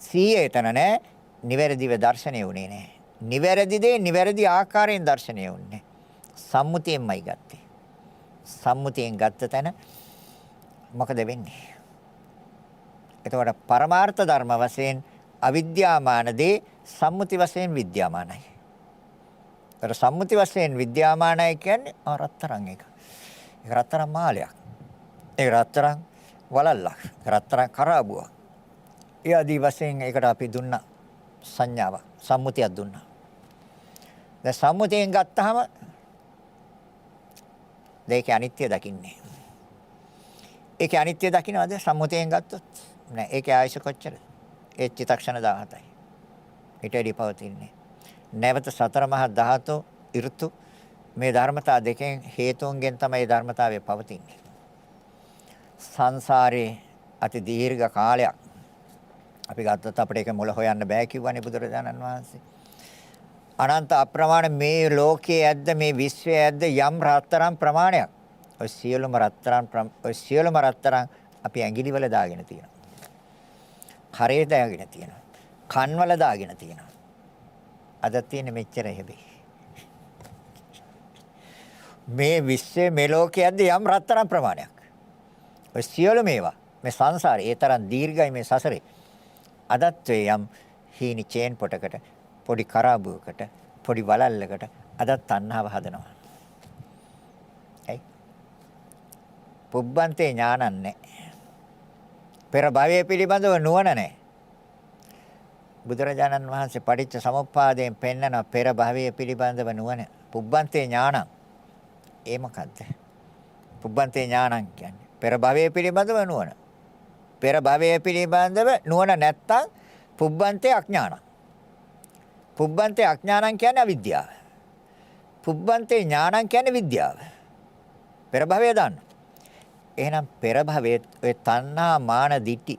100 එතන නෑ. නිවැරදිව දර්ශනය වුණේ නෑ. නිවැරදි දේ නිවැරදි ආකාරයෙන් දර්ශනය වුණේ. සම්මුතියෙන්මයි ගත්තේ. සම්මුතියෙන් ගත්ත තැන මොකද වෙන්නේ? එතකොට පරමාර්ථ ධර්ම වශයෙන් අවිද්‍යාමාන දේ සම්මුති වශයෙන් විද්‍යාමානයි. ඒතර සම්මුති වශයෙන් විද්‍යාමානයි කියන්නේ රත්තරන් එක. ඒක රත්තරන් මාලයක්. ඒක රත්තරන් වලල්ලක්. රත්තරන් කරාබුවක්. ඒ ආදී වශයෙන් ඒකට අපි දුන්න සංඥාවක් සම්මුතියක් දුන්නා. දැන් සම්මුතියෙන් ගත්තාම ඒකේ අනිත්‍ය දකින්නේ. ඒකේ අනිත්‍ය දකින්නවද සම්මුතියෙන් ගත්තොත්? නෑ. ඒකේ ආයශ කොච්චරද? ඒ චිත්තක්ෂණ 17යි. ඊට වැඩි පවතින්නේ. නැවත සතර මහා ධාතු ඍතු මේ ධර්මතා දෙකෙන් හේතුන්ගෙන් තමයි ධර්මතාවය පවතින්නේ. සංසාරේ අති දීර්ඝ කාලයක් අපි ගත්තත් අපිට ඒක මුල හොයන්න බෑ කිව්වනේ බුදුරජාණන් වහන්සේ. අනන්ත අප්‍රමාණ මේ ලෝකයේ ඇද්ද මේ විශ්වයේ ඇද්ද යම් රත්තරන් ප්‍රමාණයක්. ඔය සියලුම රත්තරන් අපි ඇඟිලි වල දාගෙන තියෙනවා. කරේ දාගෙන තියෙනවා. කන් වල දාගෙන තියෙනවා. අද තියෙන්නේ මෙච්චර හැබැයි. මේ විශ්වයේ මේ ලෝකයේ ඇද්ද යම් රත්තරන් ප්‍රමාණයක්. ඔය සියලු මේවා මේ සංසාරේ ඒ තරම් දීර්ඝයි මේ සසරේ. අදත් යම් හීනි චේන් පොටකට පොඩි කරාබුවකට පොඩි වලල්ලකට අදත් තණ්හාව හදනවා. ඇයි? පුබ්බන්තේ ඥානන්නේ. පෙර භවයේ පිළිබඳව නුවණ නැහැ. බුදුරජාණන් වහන්සේ පටිච්ච සමුප්පාදයෙන් පෙන්නන පෙර භවයේ පිළිබඳව නුවණ. පුබ්බන්තේ ඥානං. ඒ මොකද්ද? පුබ්බන්තේ ඥානං කියන්නේ පෙර භවයේ පිළිබඳව නුවණ. පෙර භවයේ පිළිබඳව නුවණ නැත්තම් පුබ්බන්තේ අඥානං. පුබ්බන්තේ අඥානං කියන්නේ අවිද්‍යාව. පුබ්බන්තේ ඥානං කියන්නේ විද්‍යාව. පෙර භවය දාන්න. එහෙනම් පෙර භවයේ ඔය තණ්හා මාන දිටි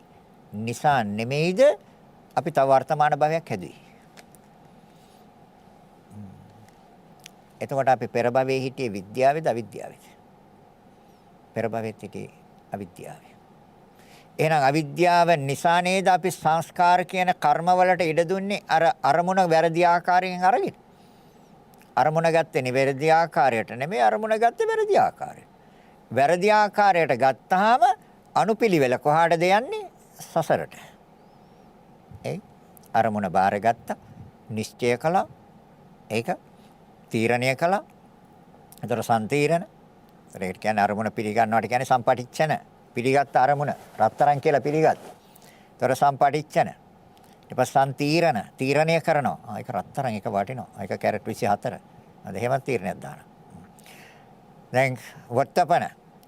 නිසා නෙමෙයිද අපි තව වර්තමාන භවයක් හැදුවේ. එතකොට අපි පෙර භවයේ හිටියේ විද්‍යාවේද අවිද්‍යාවේද? පෙර භවයේ හිටියේ අවිද්‍යාවේ. එහෙනම් අවිද්‍යාව නිසා නේද අපි සංස්කාර කියන කර්ම වලට ඉඩ දුන්නේ අර අරමුණ වැරදි ආකාරයෙන් අරගෙන. අරමුණ ගත්තේ නිවැරදි ආකාරයට නෙමෙයි අරමුණ ගත්තේ වැරදි ආකාරයට. වැරදි ආකාරයට ගත්තාම අනුපිළිවෙල කොහාටද යන්නේ? සසරට. අරමුණ බාරගත්තා, නිශ්චය කළා, ඒක තීරණය කළා. ඒතර සම්තීරණ. ඒකට කියන්නේ අරමුණ පිළිගන්නවට කියන්නේ සම්පටිච්ඡන. පිළිගත් අරමුණ රත්තරන් කියලා පිළිගත්. ඒතර සම්පටිච්ඡන. ඊට පස්සේ සම්තීරණ, තීරණය කරනවා. ඒක රත්තරන් එක වටිනවා. ඒක කැරට් 24. අද එහෙමත් තීරණයක් දානවා. දැන් වර්තපන.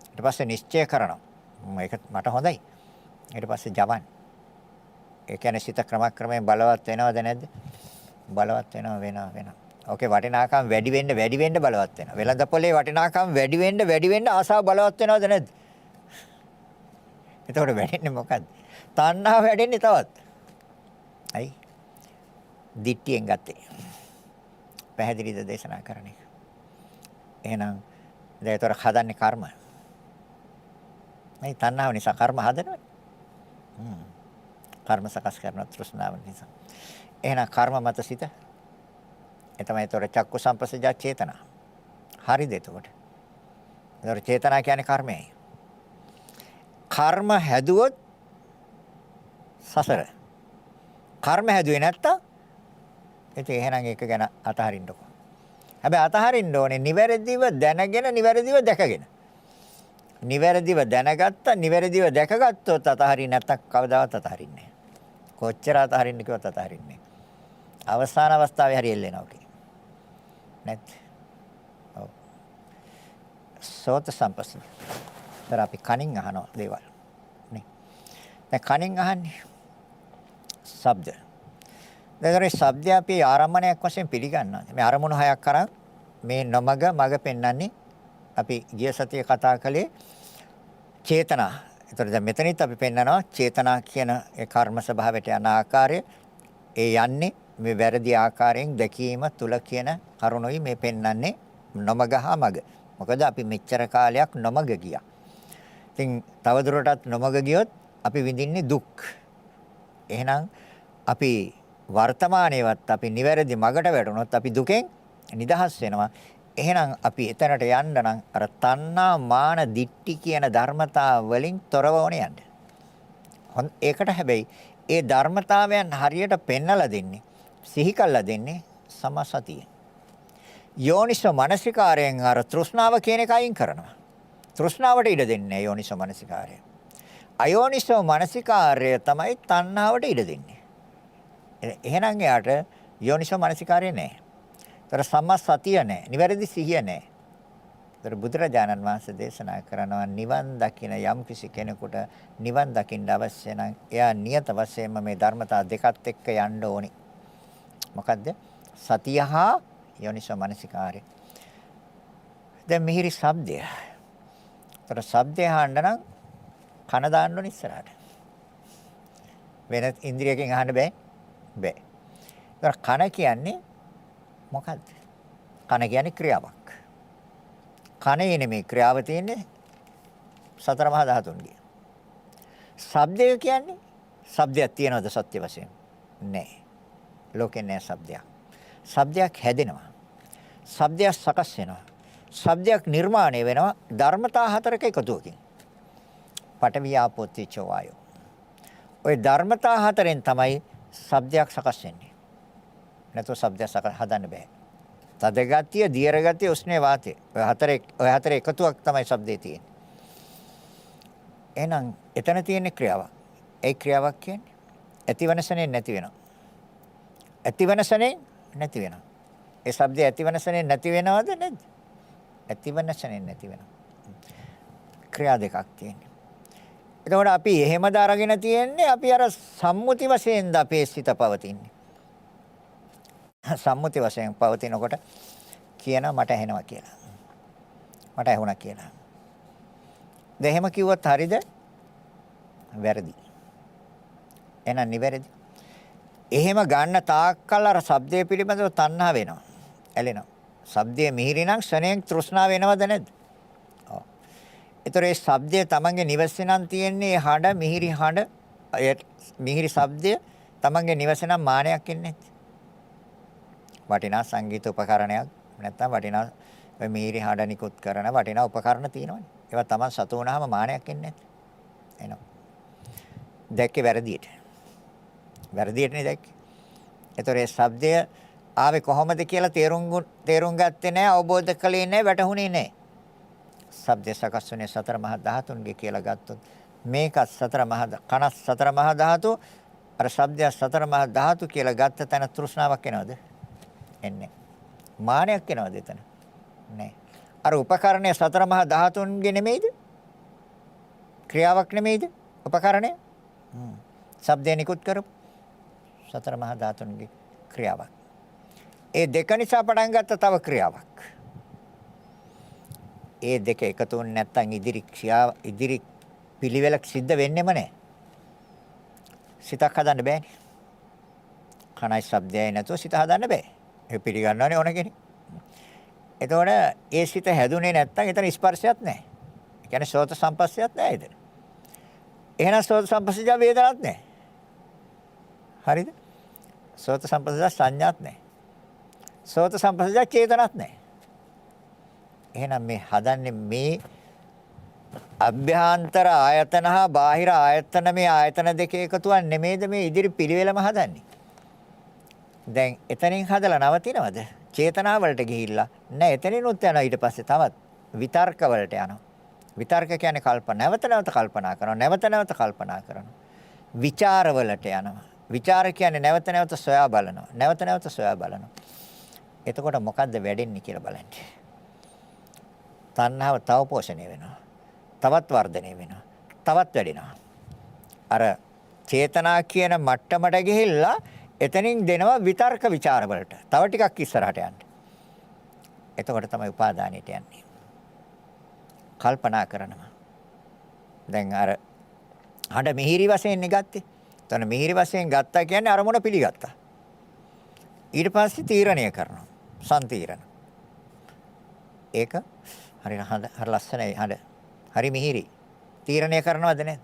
ඊට පස්සේ නිශ්චය කරනවා. මේක මට හොඳයි. ඊට පස්සේ ජවන්. ඒ කියන්නේ සිත ක්‍රමක්‍රමයෙන් බලවත් වෙනවද නැද්ද? බලවත් වෙනවා. ඕකේ වටිනාකම් වැඩි වෙන්න බලවත් වෙනවා. වෙළඳ පොලේ වටිනාකම් වැඩි වෙන්න ආසාව බලවත් වෙනවද නැද්ද? එතකොට වැඩෙන්නේ මොකද්ද? තණ්හාව වැඩෙන්නේ තවත්. අයි. දිට්ඨියෙන් ගත්තේ. පැහැදිලිද දේශනා කරන එක? එහෙනම් දැන් ඒතර හදන්නේ කර්ම. මේ තණ්හාව නිසා කර්ම හදනවා. කර්ම සකස් කරන තෘෂ්ණාව නිසා. එහෙනම් කර්ම මත සිත. ඒ තමයි ඒතර චක්කු සම්පස්සජා චේතනා. හරිද එතකොට? ඒතර චේතනා කියන්නේ කර්මයයි. කර්ම හැදුවොත් සසර. කර්ම හැදුවේ නැත්තම් ඉතින් එහෙනම් ඒක ගැන අතහරින්නකො. හැබැයි අතහරින්න ඕනේ නිවැරදිව දැනගෙන නිවැරදිව දැකගෙන. නිවැරදිව දැනගත්ත නිවැරදිව දැකගත්තොත් අතහරින්න නැත්තම් කවදාවත් අතහරින්නේ නැහැ. කොච්චර අතහරින්න කිව්වත් අතහරින්නේ නැහැ. අවසාන අවස්ථාවේ හරි එල්ලෙනවා කි. නැත්. ඔව්. සෝත සම්පස්ස. තර අපි කනින් අහන දේවල්. නේ. දැන් කනින් අහන්නේ ශබ්ද. දැන් ශබ්දය අපි ආරම්භණයක් වශයෙන් පිළිගන්නවා. මේ අරමුණු හයක් කරන් මේ නොමග මග පෙන්වන්නේ අපි ගිය සතියේ කතා කළේ චේතනා. ඒතර දැන් මෙතනිත් අපි පෙන්නනවා චේතනා කියන ඒ කර්ම ස්වභාවයට යන ආකාරය ඒ යන්නේ මේ වැරදි ආකාරයෙන් දැකීම තුල කියන කරුණොයි මේ පෙන්වන්නේ නොමග හා මග. මොකද අපි මෙච්චර කාලයක් නොමග ගියා. ඉතින් තවදුරටත් නොමග ගියොත් අපි විඳින්නේ දුක්. එහෙනම් අපි වර්තමානයේවත් අපි නිවැරදි මගට වැටුණොත් අපි දුකෙන් නිදහස් වෙනවා. එහෙනම් අපි එතනට යන්න නම් අර තණ්හා මාන දිට්ටි කියන ධර්මතා වලින් තොරව ඕනේ යන්න. ඒකට හැබැයි ඒ ධර්මතාවයන් හරියට පෙන්නලා දෙන්නේ සිහි කළා දෙන්නේ සමසතිය. යෝනිසෝ මනසිකාරයෙන් අර තෘෂ්ණාව කියන එක අයින් කරනවා. තෘෂ්ණාවට ඉඩ දෙන්නේ යෝනිසෝ මනසිකාරය. අයෝනිසෝ මනසිකාරය තමයි තණ්හාවට ඉඩ දෙන්නේ. එහෙනම් එයාට යෝනිසෝ මනසිකාරය නැහැ. ඒතර සම්මා නැහැ. නිවැරදි සිහිය නැහැ. ඒතර බුදුරජාණන් වහන්සේ දේශනා කරනවා නිවන් දකින යම් කිසි කෙනෙකුට නිවන් දකින්න අවශ්‍ය නම් එයා නියත වශයෙන්ම මේ ධර්මතා දෙකත් එක්ක යන්න ඕනි. මොකද්ද? සතිය හා යෝනිසෝ මනසිකාරය. දැන් මිහිරි ශබ්දය. ඒතර ශබ්දය අහන්න නම් කන දාන්න ඕන ඉස්සරහට. වෙන ඉන්ද්‍රියකින් අහන්න බෑ. බෑ. ඒතර කන කියන්නේ මොකද්ද? කන කියන්නේ ක්‍රියාවක්. කනේ නෙමෙයි ක්‍රියාව තියෙන්නේ සතර මහා ධාතුන්ගේ. ශබ්දය කියන්නේ ශබ්දයක් තියනවද සත්‍ය වශයෙන්? නැහැ. ලෝකේ නැහැ ශබ්දයක්. ශබ්දයක් හැදෙනවා. ශබ්දයක් සකස් වෙනවා. ශබ්දයක් නිර්මාණය වෙනවා ධර්මතා හතරක එකතුවකින්. පඨවි ආපෝ තේජෝ වායෝ. ওই ධර්මතා හතරෙන් තමයි ශබ්දයක් සකස් වෙන්නේ. නැත්නම් ශබ්දයක් හදන්න බෑ. තද ගතිය, දියර ගතිය, උෂ්ණ වාතය. ඔය හතරේ එකතුවක් තමයි ශබ්දේ තියෙන්නේ. එහෙනම් එතන තියෙන ක්‍රියාවක්. ඒ ක්‍රියාවක් කියන්නේ ඇතිවනසනේ නැති වෙනවා. ඇතිවනසනේ නැති වෙනවා. ඒ ශබ්දය ඇතිවනසනේ නැති වෙනවද නැද්ද? ඇතිවනසනේ නැති වෙනවා. ක්‍රියා දෙකක් තියෙනවා. එතකොට අපි එහෙමද අරගෙන තියෙන්නේ අපි අර සම්මුති වශයෙන්ද අපේ සිත පවතින්නේ. සම්මුති වශයෙන් පවතිනකොට කියන මට ඇහෙනවා කියලා. මට ඇහුණා කියලා. දැන් එහෙම කිව්වොත් හරියද? වැරදි. එහෙනම් නිවැරදි. එහෙම ගන්න තාක්කල් අර ශබ්දයේ පිළිබඳව තණ්හා වෙනවා. ඇලෙනවා. ශබ්දයේ මිහිරි නම් ක්ෂණයෙන් තෘෂ්ණාව වෙනවද නැද්ද? ඔව්. ඒතර ඒ ශබ්දයේ තමන්ගේ නිවසේ නම් තියෙන්නේ හඬ මිහිරි හඬ මිහිරි ශබ්දය තමන්ගේ නිවසේ නම් මානයක් ඉන්නේ නැද්ද? වටිනා සංගීත උපකරණයක් නැත්නම් වටිනා ඔය මිහිරි හඬ නිකුත් කරන වටිනා උපකරණ තියෙනවනේ. ඒවා තමන් සතු වුණාම මානයක් එන්නේ නැද්ද? එනවා. දැක්කේ වැරදියට. වැරදියටනේ දැක්කේ. ඒතර ඒ ශබ්දය ආවේ කොහොමද කියලා තේරුම් ගත්තේ නැහැ, අවබෝධ කළේ නැහැ, වැටහුනේ නැහැ. ශබ්ද සකස් වුණේ සතර මහා ධාතුන්ගේ කියලා ගත්තොත් මේක සතර මහා ධාතු අර ශබ්දය සතර මහා ධාතු කියලා ගත්ත තැන තෘෂ්ණාවක් එනවද? එන්නේ. මානයක් එනවද එතන? නැහැ. අර උපකරණය සතර මහා ධාතුන්ගේ නෙමෙයිද? ක්‍රියාවක් නෙමෙයිද? උපකරණය? ශබ්දය නිකුත් කරපු සතර මහා ධාතුන්ගේ ක්‍රියාවක්. ඒ දෙක නිසා පටන් ගත්ත තව ක්‍රියාවක්. ඒ දෙක එකතු වෙන්නේ නැත්නම් ඉදිරි පිළිවෙලක් සිද්ධ වෙන්නෙම නැහැ. සිතක් හදන්න බෑනේ. කනයි ශබ්දයයි නැතුව සිත හදන්න බෑ. ඒ පිළිගන්නවනේ ඕන කෙනෙක්. එතකොට ඒ සිත හැදුනේ නැත්නම් එතන ස්පර්ශයක් නැහැ. ඒ කියන්නේ සෝත සම්පස්සයක් නැහැ එතන. එහෙනම් සෝත සම්පස්සජ වේදනක් නැහැ. හරිද? සෝත සම්පස්සජ සංඥාවක් නැහැ. සෝත සම්පස්සජ චේතනක් නැහැ. එහෙනම් මේ හදන්නේ මේ අභ්‍යන්තර ආයතන හා බාහිර ආයතන මේ ආයතන දෙක එකතුවක් නෙමෙයිද මේ ඉදිරි පිළිවෙලම හදන්නේ. දැන් එතනින් හදලා නවතිනවද? චේතනා වලට ගිහිල්ලා නෑ එතනිනුත් යනවා ඊට පස්සේ තවත් විතර්ක වලට යනවා. විතර්ක කියන්නේ නැවත නැවත කල්පනා කරනවා. නැවත නැවත කල්පනා කරනවා. විචාර වලට යනවා. විචාර කියන්නේ නැවත නැවත සොයා බලනවා. නැවත නැවත සොයා බලනවා. එතකොට මොකද්ද වැඩෙන්නේ කියලා බලන්න. තණ්හාව තව පෝෂණය වෙනවා. තවත් වර්ධනය වෙනවා. තවත් වැඩෙනවා. අර චේතනා කියන මට්ටමට ගිහිල්ලා එතනින් දෙනවා විතර්ක ਵਿਚාර වලට. තව ටිකක් ඉස්සරහට යන්න. එතකොට තමයි උපාදානයට යන්නේ. කල්පනා කරනවා. දැන් අර හඬ මිහිරි වශයෙන් ගත්තේ. එතන මිහිරි වශයෙන් ගත්තා කියන්නේ අරමුණ පිළිගත්තා. ඊට පස්සේ තීරණය කරනවා. සම්තීරණ. ඒක හරි ලස්සනයි හඬ. හරි මිහිරි. තීරණය කරනවද නැද්ද?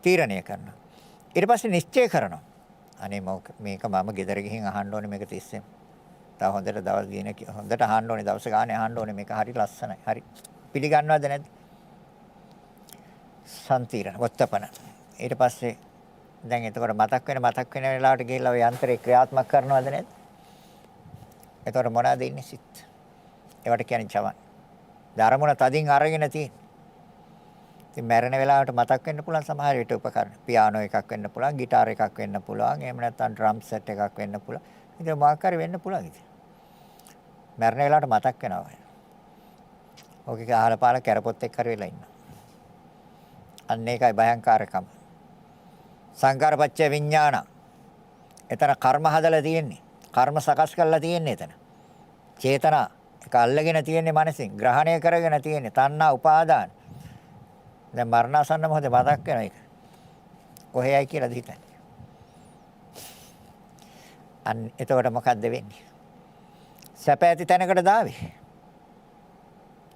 තීරණය කරනවා. ඊට පස්සේ නිශ්චය කරනවා. අනේ මේක මම ගෙදර ගිහින් අහන්න ඕනේ මේක තිස්සෙම. තව හොඳට දවස් දින හොඳට අහන්න ඕනේ දවස් ගානේ අහන්න ඕනේ මේක හරි ලස්සනයි. හරි. පිළිගන්නවද නැද්ද? සම්තීරණ වත්තපන. ඊට පස්සේ දැන් එතකොට මතක් වෙන වෙලාවට ගිහිල්ලා ඔය යන්ත්‍රේ ක්‍රියාත්මක කරනවද නැද්ද? එතකොට මොනවද ඉන්නේ සිත්? ඒවට කියන්නේ චවන්. ධර්මමුණ තදින් අරගෙන තියෙන. ඉතින් මැරෙන වෙලාවට මතක් වෙන්න පුළුවන් සමහර විට උපකරණ. පියානෝ එකක් වෙන්න පුළුවන්, গিitar එකක් වෙන්න පුළුවන්, එහෙම නැත්නම් ඩ්‍රම් සෙට් එකක් වෙන්න පුළුවන්. ඉතින් මොකක් හරි වෙන්න පුළුවන් ඉතින්. මැරෙන වෙලාවට මතක් වෙනවා. ඔකේ අහල පාල කැරපොත් එක්ක හරි වෙලා ඉන්නවා. අන්න ඒකයි භයංකාරකම. සංකාරපච්චය විඥාන. එතන කර්ම හදලා තියෙන්නේ. කර්ම සකස් කරලා තියෙන්නේ එතන. චේතනා එක අල්ලගෙන තියෙන්නේ මනසින්. ග්‍රහණය කරගෙන තියෙන්නේ. තණ්හා උපාදාන. දැන් මරණාසන්න මොහොතේ මතක් වෙන එක. කොහේයි කියලාද හිතන්නේ. අන්න එතකොට මොකද්ද වෙන්නේ? සැප ඇති තැනකට දාවේ.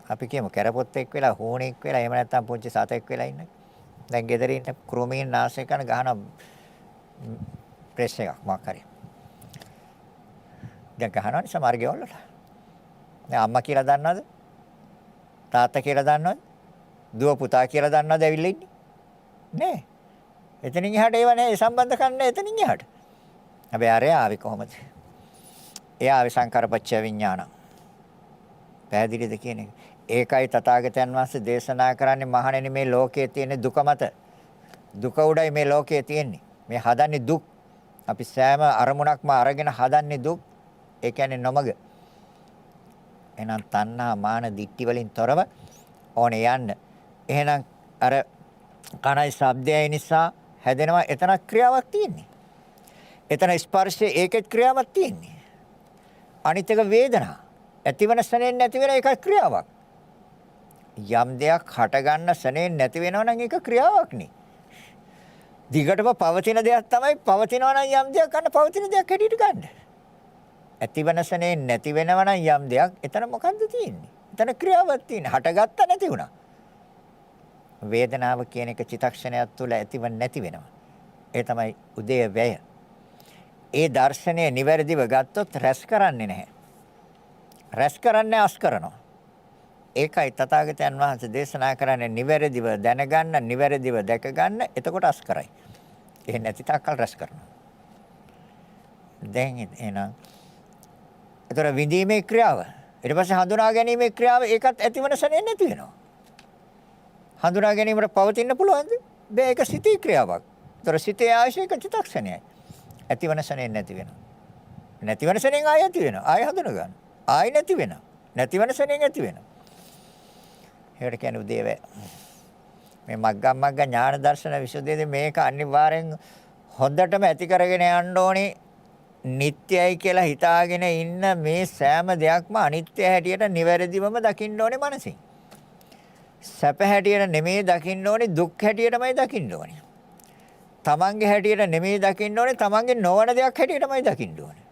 අපි කියමු කැරපොත්තෙක් වෙලා හෝනෙක් වෙලා එහෙම නැත්නම් පුංචි සතෙක් වෙලා ඉන්න. දැන් ගෙදර ඉන්න ක්‍රෝමීන් නාශය කරන ගහන ප්‍රෙස් එකක් මොකක් හරි. දැන් ගහනවනේ සමහර ගෙවල් වල. දැන් අම්මා කියලා දන්නවද? තාත්තා කියලා දන්නවද? දුව පුතා කියලා දන්නවද ඇවිල්ලා ඉන්නේ? නෑ. එතනින් එහාට ඒව නෑ සම්බන්ධකම් නෑ එතනින් එහාට. හැබැයි අරයා ආවේ කොහමද? එයා ආවේ සංකාරපච්චය විඥාන. පැහැදිලිද කියන එක? ඒකයි තථාගතයන් වහන්සේ දේශනා කරන්නේ මහණෙනි මේ ලෝකයේ තියෙන දුක මත. දුක උඩයි මේ ලෝකයේ තියෙන්නේ. මේ හදන්නේ දුක්. අපි සෑම අරමුණක්ම අරගෙන හදන්නේ දුක්. ඒ කියන්නේ නොමග. එහෙනම් තණ්හා මාන දිට්ටි වලින් තොරව ඕනේ යන්න. එහෙනම් අර කනයි ශබ්දයයි නිසා හැදෙනවා එතන ක්‍රියාවක් තියෙන්නේ. එතන ස්පර්ශයේ ඒකේ ක්‍රියාවක් තියෙන්නේ. අනිත් එක වේදනා. ඇතිවන සනෙන් නැති වෙන එක ක්‍රියාවක්. යම් දෙයක් හට ගන්න සනෙන් නැති වෙනවා නම් ඒක ක්‍රියාවක් නේ. දිගටම පවතින දෙයක් තමයි පවතිනවා නම් යම් දෙයක් ගන්න පවතින දෙයක් හැටියට ගන්න. ඇතිවන සනෙන් නැති වෙනවා නම් යම් දෙයක් එතන මොකද්ද තියෙන්නේ? එතන ක්‍රියාවක් තියෙන්නේ. හටගත්ත නැති වුණා. වේදනාව කියන එක චිතක්ෂණයක් තුළ ඇතිව නැති වෙනවා. ඒ තමයි උදේ වැය. ඒ දර්ශනය නිවැරදිව ගත්තොත් රැස් කරන්නේ නැහැ. රැස් කරන්නේ අස් කරනවා. ඒකයි තථාගතයන් වහන්සේ දේශනා කරන්නේ නිවැරදිව දැනගන්න, නිවැරදිව දැක ගන්න, එතකොට අස් කරයි. එහෙ නැති තාක්කල් රැස් කරනවා. දැන් එනවා. ඒතර විඳීමේ ක්‍රියාව. ඊට පස්සේ හඳුනා ගැනීමේ ක්‍රියාව ඒකත් ඇතිවන සැනේ නැති වෙනවා. හඳුනා ගැනීමට පවතින්න පුළුවන්ද? බෑ ඒක සිතේ ක්‍රියාවක්. ඒතර සිතේ ආශයක චිත්තක්ෂණයයි. ඇතිවන සැනේ නැති වෙනවා. නැතිවන සැනෙන් ආය ඇති වෙනවා. ආය හඳුනා ගන්න. ආය නැති වෙනවා. නැතිවන සැනෙන් ඇති වෙනවා. ඒකට කියන්නේ උදේවැය. මේ මග්ගමග්ග ඥාන දර්ශන විසුද්ධියේදී මේක අනිවාර්යෙන් හොඳටම ඇති කරගෙන යන්න ඕනේ. නිට්ටයයි කියලා හිතාගෙන ඉන්න මේ සෑම දෙයක්ම අනිත්‍ය හැටියට නිවැරදිවම දකින්න ඕනේ මනසින්. සැප හැටියට නෙමෙයි දකින්න ඕනේ දුක් හැටියටමයි දකින්න ඕනේ. තමන්ගේ හැටියට නෙමෙයි දකින්න ඕනේ තමන්ගේ නොවන දෙයක් හැටියටමයි දකින්න ඕනේ.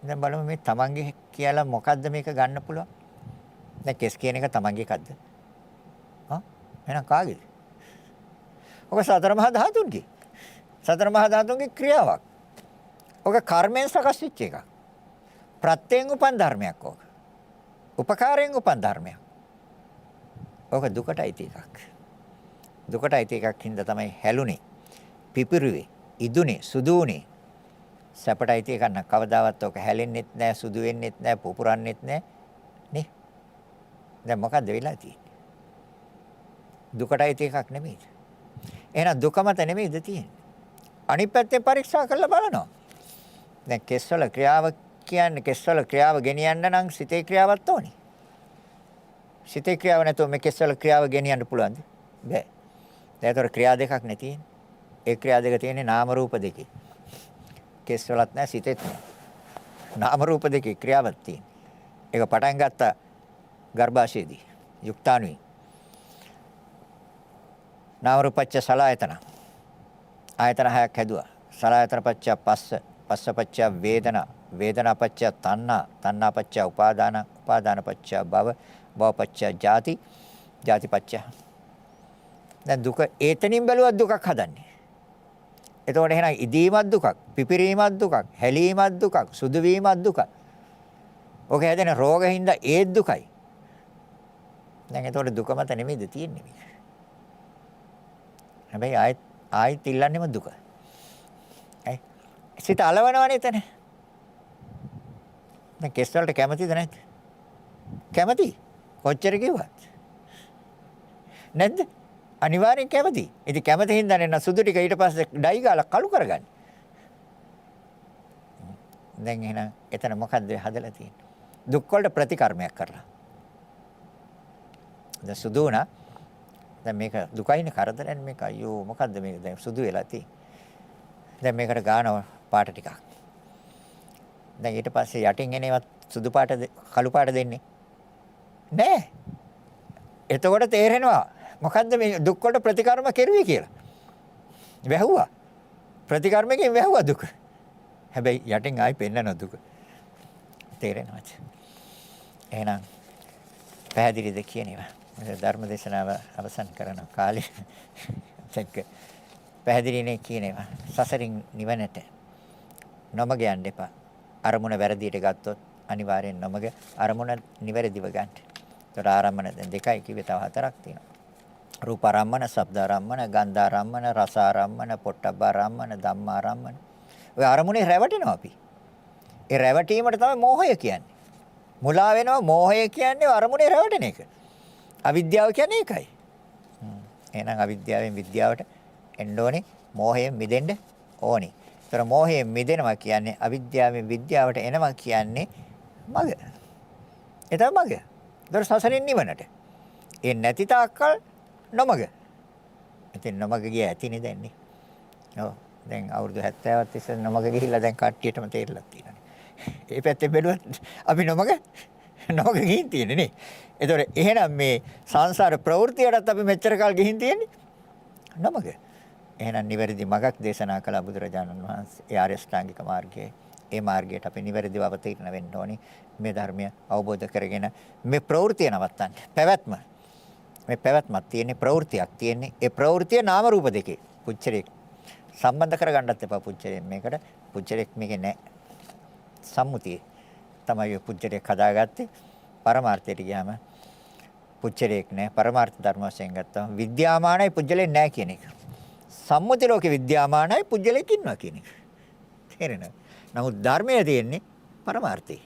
දැන් බලමු මේ තමන්ගේ කියලා මොකද්ද මේක ගන්න පුළුවන්? දැන් කෙස් කියන එක තමන්ගේ එකක්ද? හා? එහෙනම් කාගේද? ඔක සතර මහා ධාතුන්ගේ. සතර මහා ධාතුන්ගේ ක්‍රියාවක්. ඔක කර්මයෙන් සකස් වෙච්ච එකක්. ප්‍රත්‍යයෙන් උපන් ධර්මයක් ඕක. උපකාරයෙන් උපන් ධර්මයක්. ඕක දුකටයි තියෙකක්. දුකටයි තියෙකක් හින්දා තමයි හැලුනේ. පිපිරුවේ, ඉදුනේ, සුදුනේ. සැපට අයිති එකක් නක් කවදාවත් ඔක හැලෙන්නෙත් නැහැ, සුදු වෙන්නෙත් නැහැ, පුපුරන්නෙත් නැහැ නේ. දැන් මොකද්ද වෙලා තියෙන්නේ? දුකට අයිති එකක් නෙමෙයිද? එහෙනම් දුක මත නෙමෙයිද තියෙන්නේ? අනිත් පැත්තෙන් පරීක්ෂා කරලා බලනවා. දැන් කෙස්වල ක්‍රියාව කියන්නේ කෙස්වල ක්‍රියාව ගෙනියන්න නම් සිතේ ක්‍රියාවක් ඕනේ. සිතේ ක්‍රියාව නැතුව මේ කෙස්වල ක්‍රියාව ගෙනියන්න පුළුවන්ද? බැහැ. දැන් ඒතර ක්‍රියා දෙකක් නේ තියෙන්නේ. ඒ ක්‍රියා දෙක තියෙන්නේ නාම රූප දෙකේ. කෙස්වලත් නැහැ සිතෙත් නැහැ. නාම රූප දෙකේ ක්‍රියාවක් තියෙන්නේ. ඒක පටන් ගත්ත ගර්භාෂයේදී යුක්තාණුයි. නාම රූපච්ච සලආයතන. ආයතන හයක් හැදුවා. සලආයතන පච්ච පස්ස, පස්ස පච්ච වේදනා, වේදනා පච්ච තණ්හා, තණ්හා පච්ච උපාදාන, උපාදාන පච්ච භව, භව පච්ච ජාති, ජාති පච්ච. දැන් දුක ඒතනින් බැලුවත් දුකක් හදන්නේ. එතකොට එහෙනම් ඉදීමත් දුකක්, පිපිරීමත් දුකක්, හැලීමත් දුකක්, සුදු වීමත් දුකක්. ඔක හැදෙන රෝගින්ද ඒ දුකයි. දැන් එතකොට දුක මත නෙමෙයිද තියෙන්නේ මේක. හැබැයි ආයෙත් ඉල්ලන්නේම දුක. ඇයි? සිත අලවනවනේ එතන. දැන් කෙස් වලට කැමතිද නැද්ද? කැමති. කොච්චර කිව්වත්. නැද්ද? අනිවාර්යෙන් කැමති. ඉතින් කැමති හින්දා නේ සුදු ටික ඊට පස්සේ ඩයි ගාලා කළු කරගන්නේ. දැන් එහෙනම් එතන මොකද්ද හදලා තියෙන්නේ? දුක් වලට ප්‍රතිකර්මයක් කරලා. දැන් සුදු වුණා. දැන් මේක දුකයිනේ කරදරන්නේ මේක. අයියෝ මොකද්ද මේක දැන් සුදු වෙලා තියෙන්නේ. දැන් මේකට ගානවා පාට ටිකක්. දැන් ඊට පස්සේ යටින් එනේවත් සුදු පාට කළු පාට දෙන්නේ නෑ. එතකොට තේරෙනවා මොකද්ද මේ දුක් වලට ප්‍රතිකර්ම කෙරුවේ කියලා. වැහුවා. ප්‍රතිකර්මයෙන් වැහුවා දුක. හැබැයි යටින් ආයි පෙන්නන දුක. තේරෙනවද? එහෙනම් පැහැදිලිද කියන ඒවා. ධර්ම දේශනාව අවසන් කරන කාලේ දැක්ක පැහැදිලිනේ කියන ඒවා. සසරින් නිවනට නොමග යන්න එපා. අරමුණ වැරදියට ගත්තොත් අනිවාර්යෙන් නොමග අරමුණ නිවැරදිව ගන්න. ඒතර ආරම්මන දැන් දෙකයි කිව්වේ තව හතරක් තියෙනවා. රූපාරම්මන, ශබ්දාරම්මන, ගන්ධාරම්මන, රසාරම්මන, පොට්ටබ්බාරම්මන, ධම්මාරම්මන. ඔය අරමුණේ රැවටෙනවා අපි. ඒ රැවටීමට තමයි මෝහය කියන්නේ. මුලා වෙනවා මෝහය කියන්නේ අරමුණේ රැවටෙන එක. අවිද්‍යාව කියන්නේ ඒකයි. එහෙනම් අවිද්‍යාවෙන් විද්‍යාවට එන්න ඕනේ. මෝහයෙන් මිදෙන්න ඕනේ. ඒතර මෝහයෙන් මිදෙනවා කියන්නේ අවිද්‍යාවෙන් විද්‍යාවට එනවා කියන්නේ මග. ඒ තමයි මග. ඒතර සසරින් නිවනට. ඒ නැති තාක්කල් නොමග. ඉතින් නොමග ගියා ඇතිනේ දැන් නේ. ඔව්. දැන් අවුරුදු 70ක් තිස්සේ නොමග ගිහිල්ලා දැන් කට්ටියටම තේරලා තියෙනවා. ඒ පැත්තෙන් බැලුවත් අපි නොමග ගිහින් තියෙන්නේ නේ. ඒතකොට එහෙනම් මේ සංසාර ප්‍රවෘත්තියටත් අපි මෙච්චර කල් ගිහින් තියෙන්නේ නොමග. එහෙනම් නිවැරදි මගක් දේශනා කළ බුදුරජාණන් වහන්සේ ඒ ආර්ය ශ්‍රාංගික මාර්ගයේ ඒ මාර්ගයට අපි නිවැරදිව අවතීර්ණ වෙන්න ඕනේ. මේ ධර්මය අවබෝධ කරගෙන මේ ප්‍රවෘත්තිය නවත්තන්න. පැවැත්ම. මේ පැවැත්මක් තියෙන්නේ ප්‍රවෘත්තියක් තියෙන්නේ. ඒ ප්‍රවෘත්තිය නාම රූප දෙකේ. පුච්චරේ සම්බන්ධ කරගන්නත් එපා පුච්චරයෙන් මේකට. පුච්චරෙක් මේකේ නැහැ. සම්මුතිය තමයි පුච්චරයක් හදාගත්තේ. පරමාර්ථයට ගියාම පුච්චරයක් නැහැ. පරමාර්ථ ධර්ම වශයෙන් ගත්තාම විද්‍යාමානයි පුජ්‍යලෙන් නැහැ කියන එක. සම්මුති ලෝකේ විද්‍යාමානයි පුජ්‍යලෙක් ඉන්නවා කියන එක. තේරෙනවද? නමුත් ධර්මයේ තියෙන්නේ පරමාර්ථය.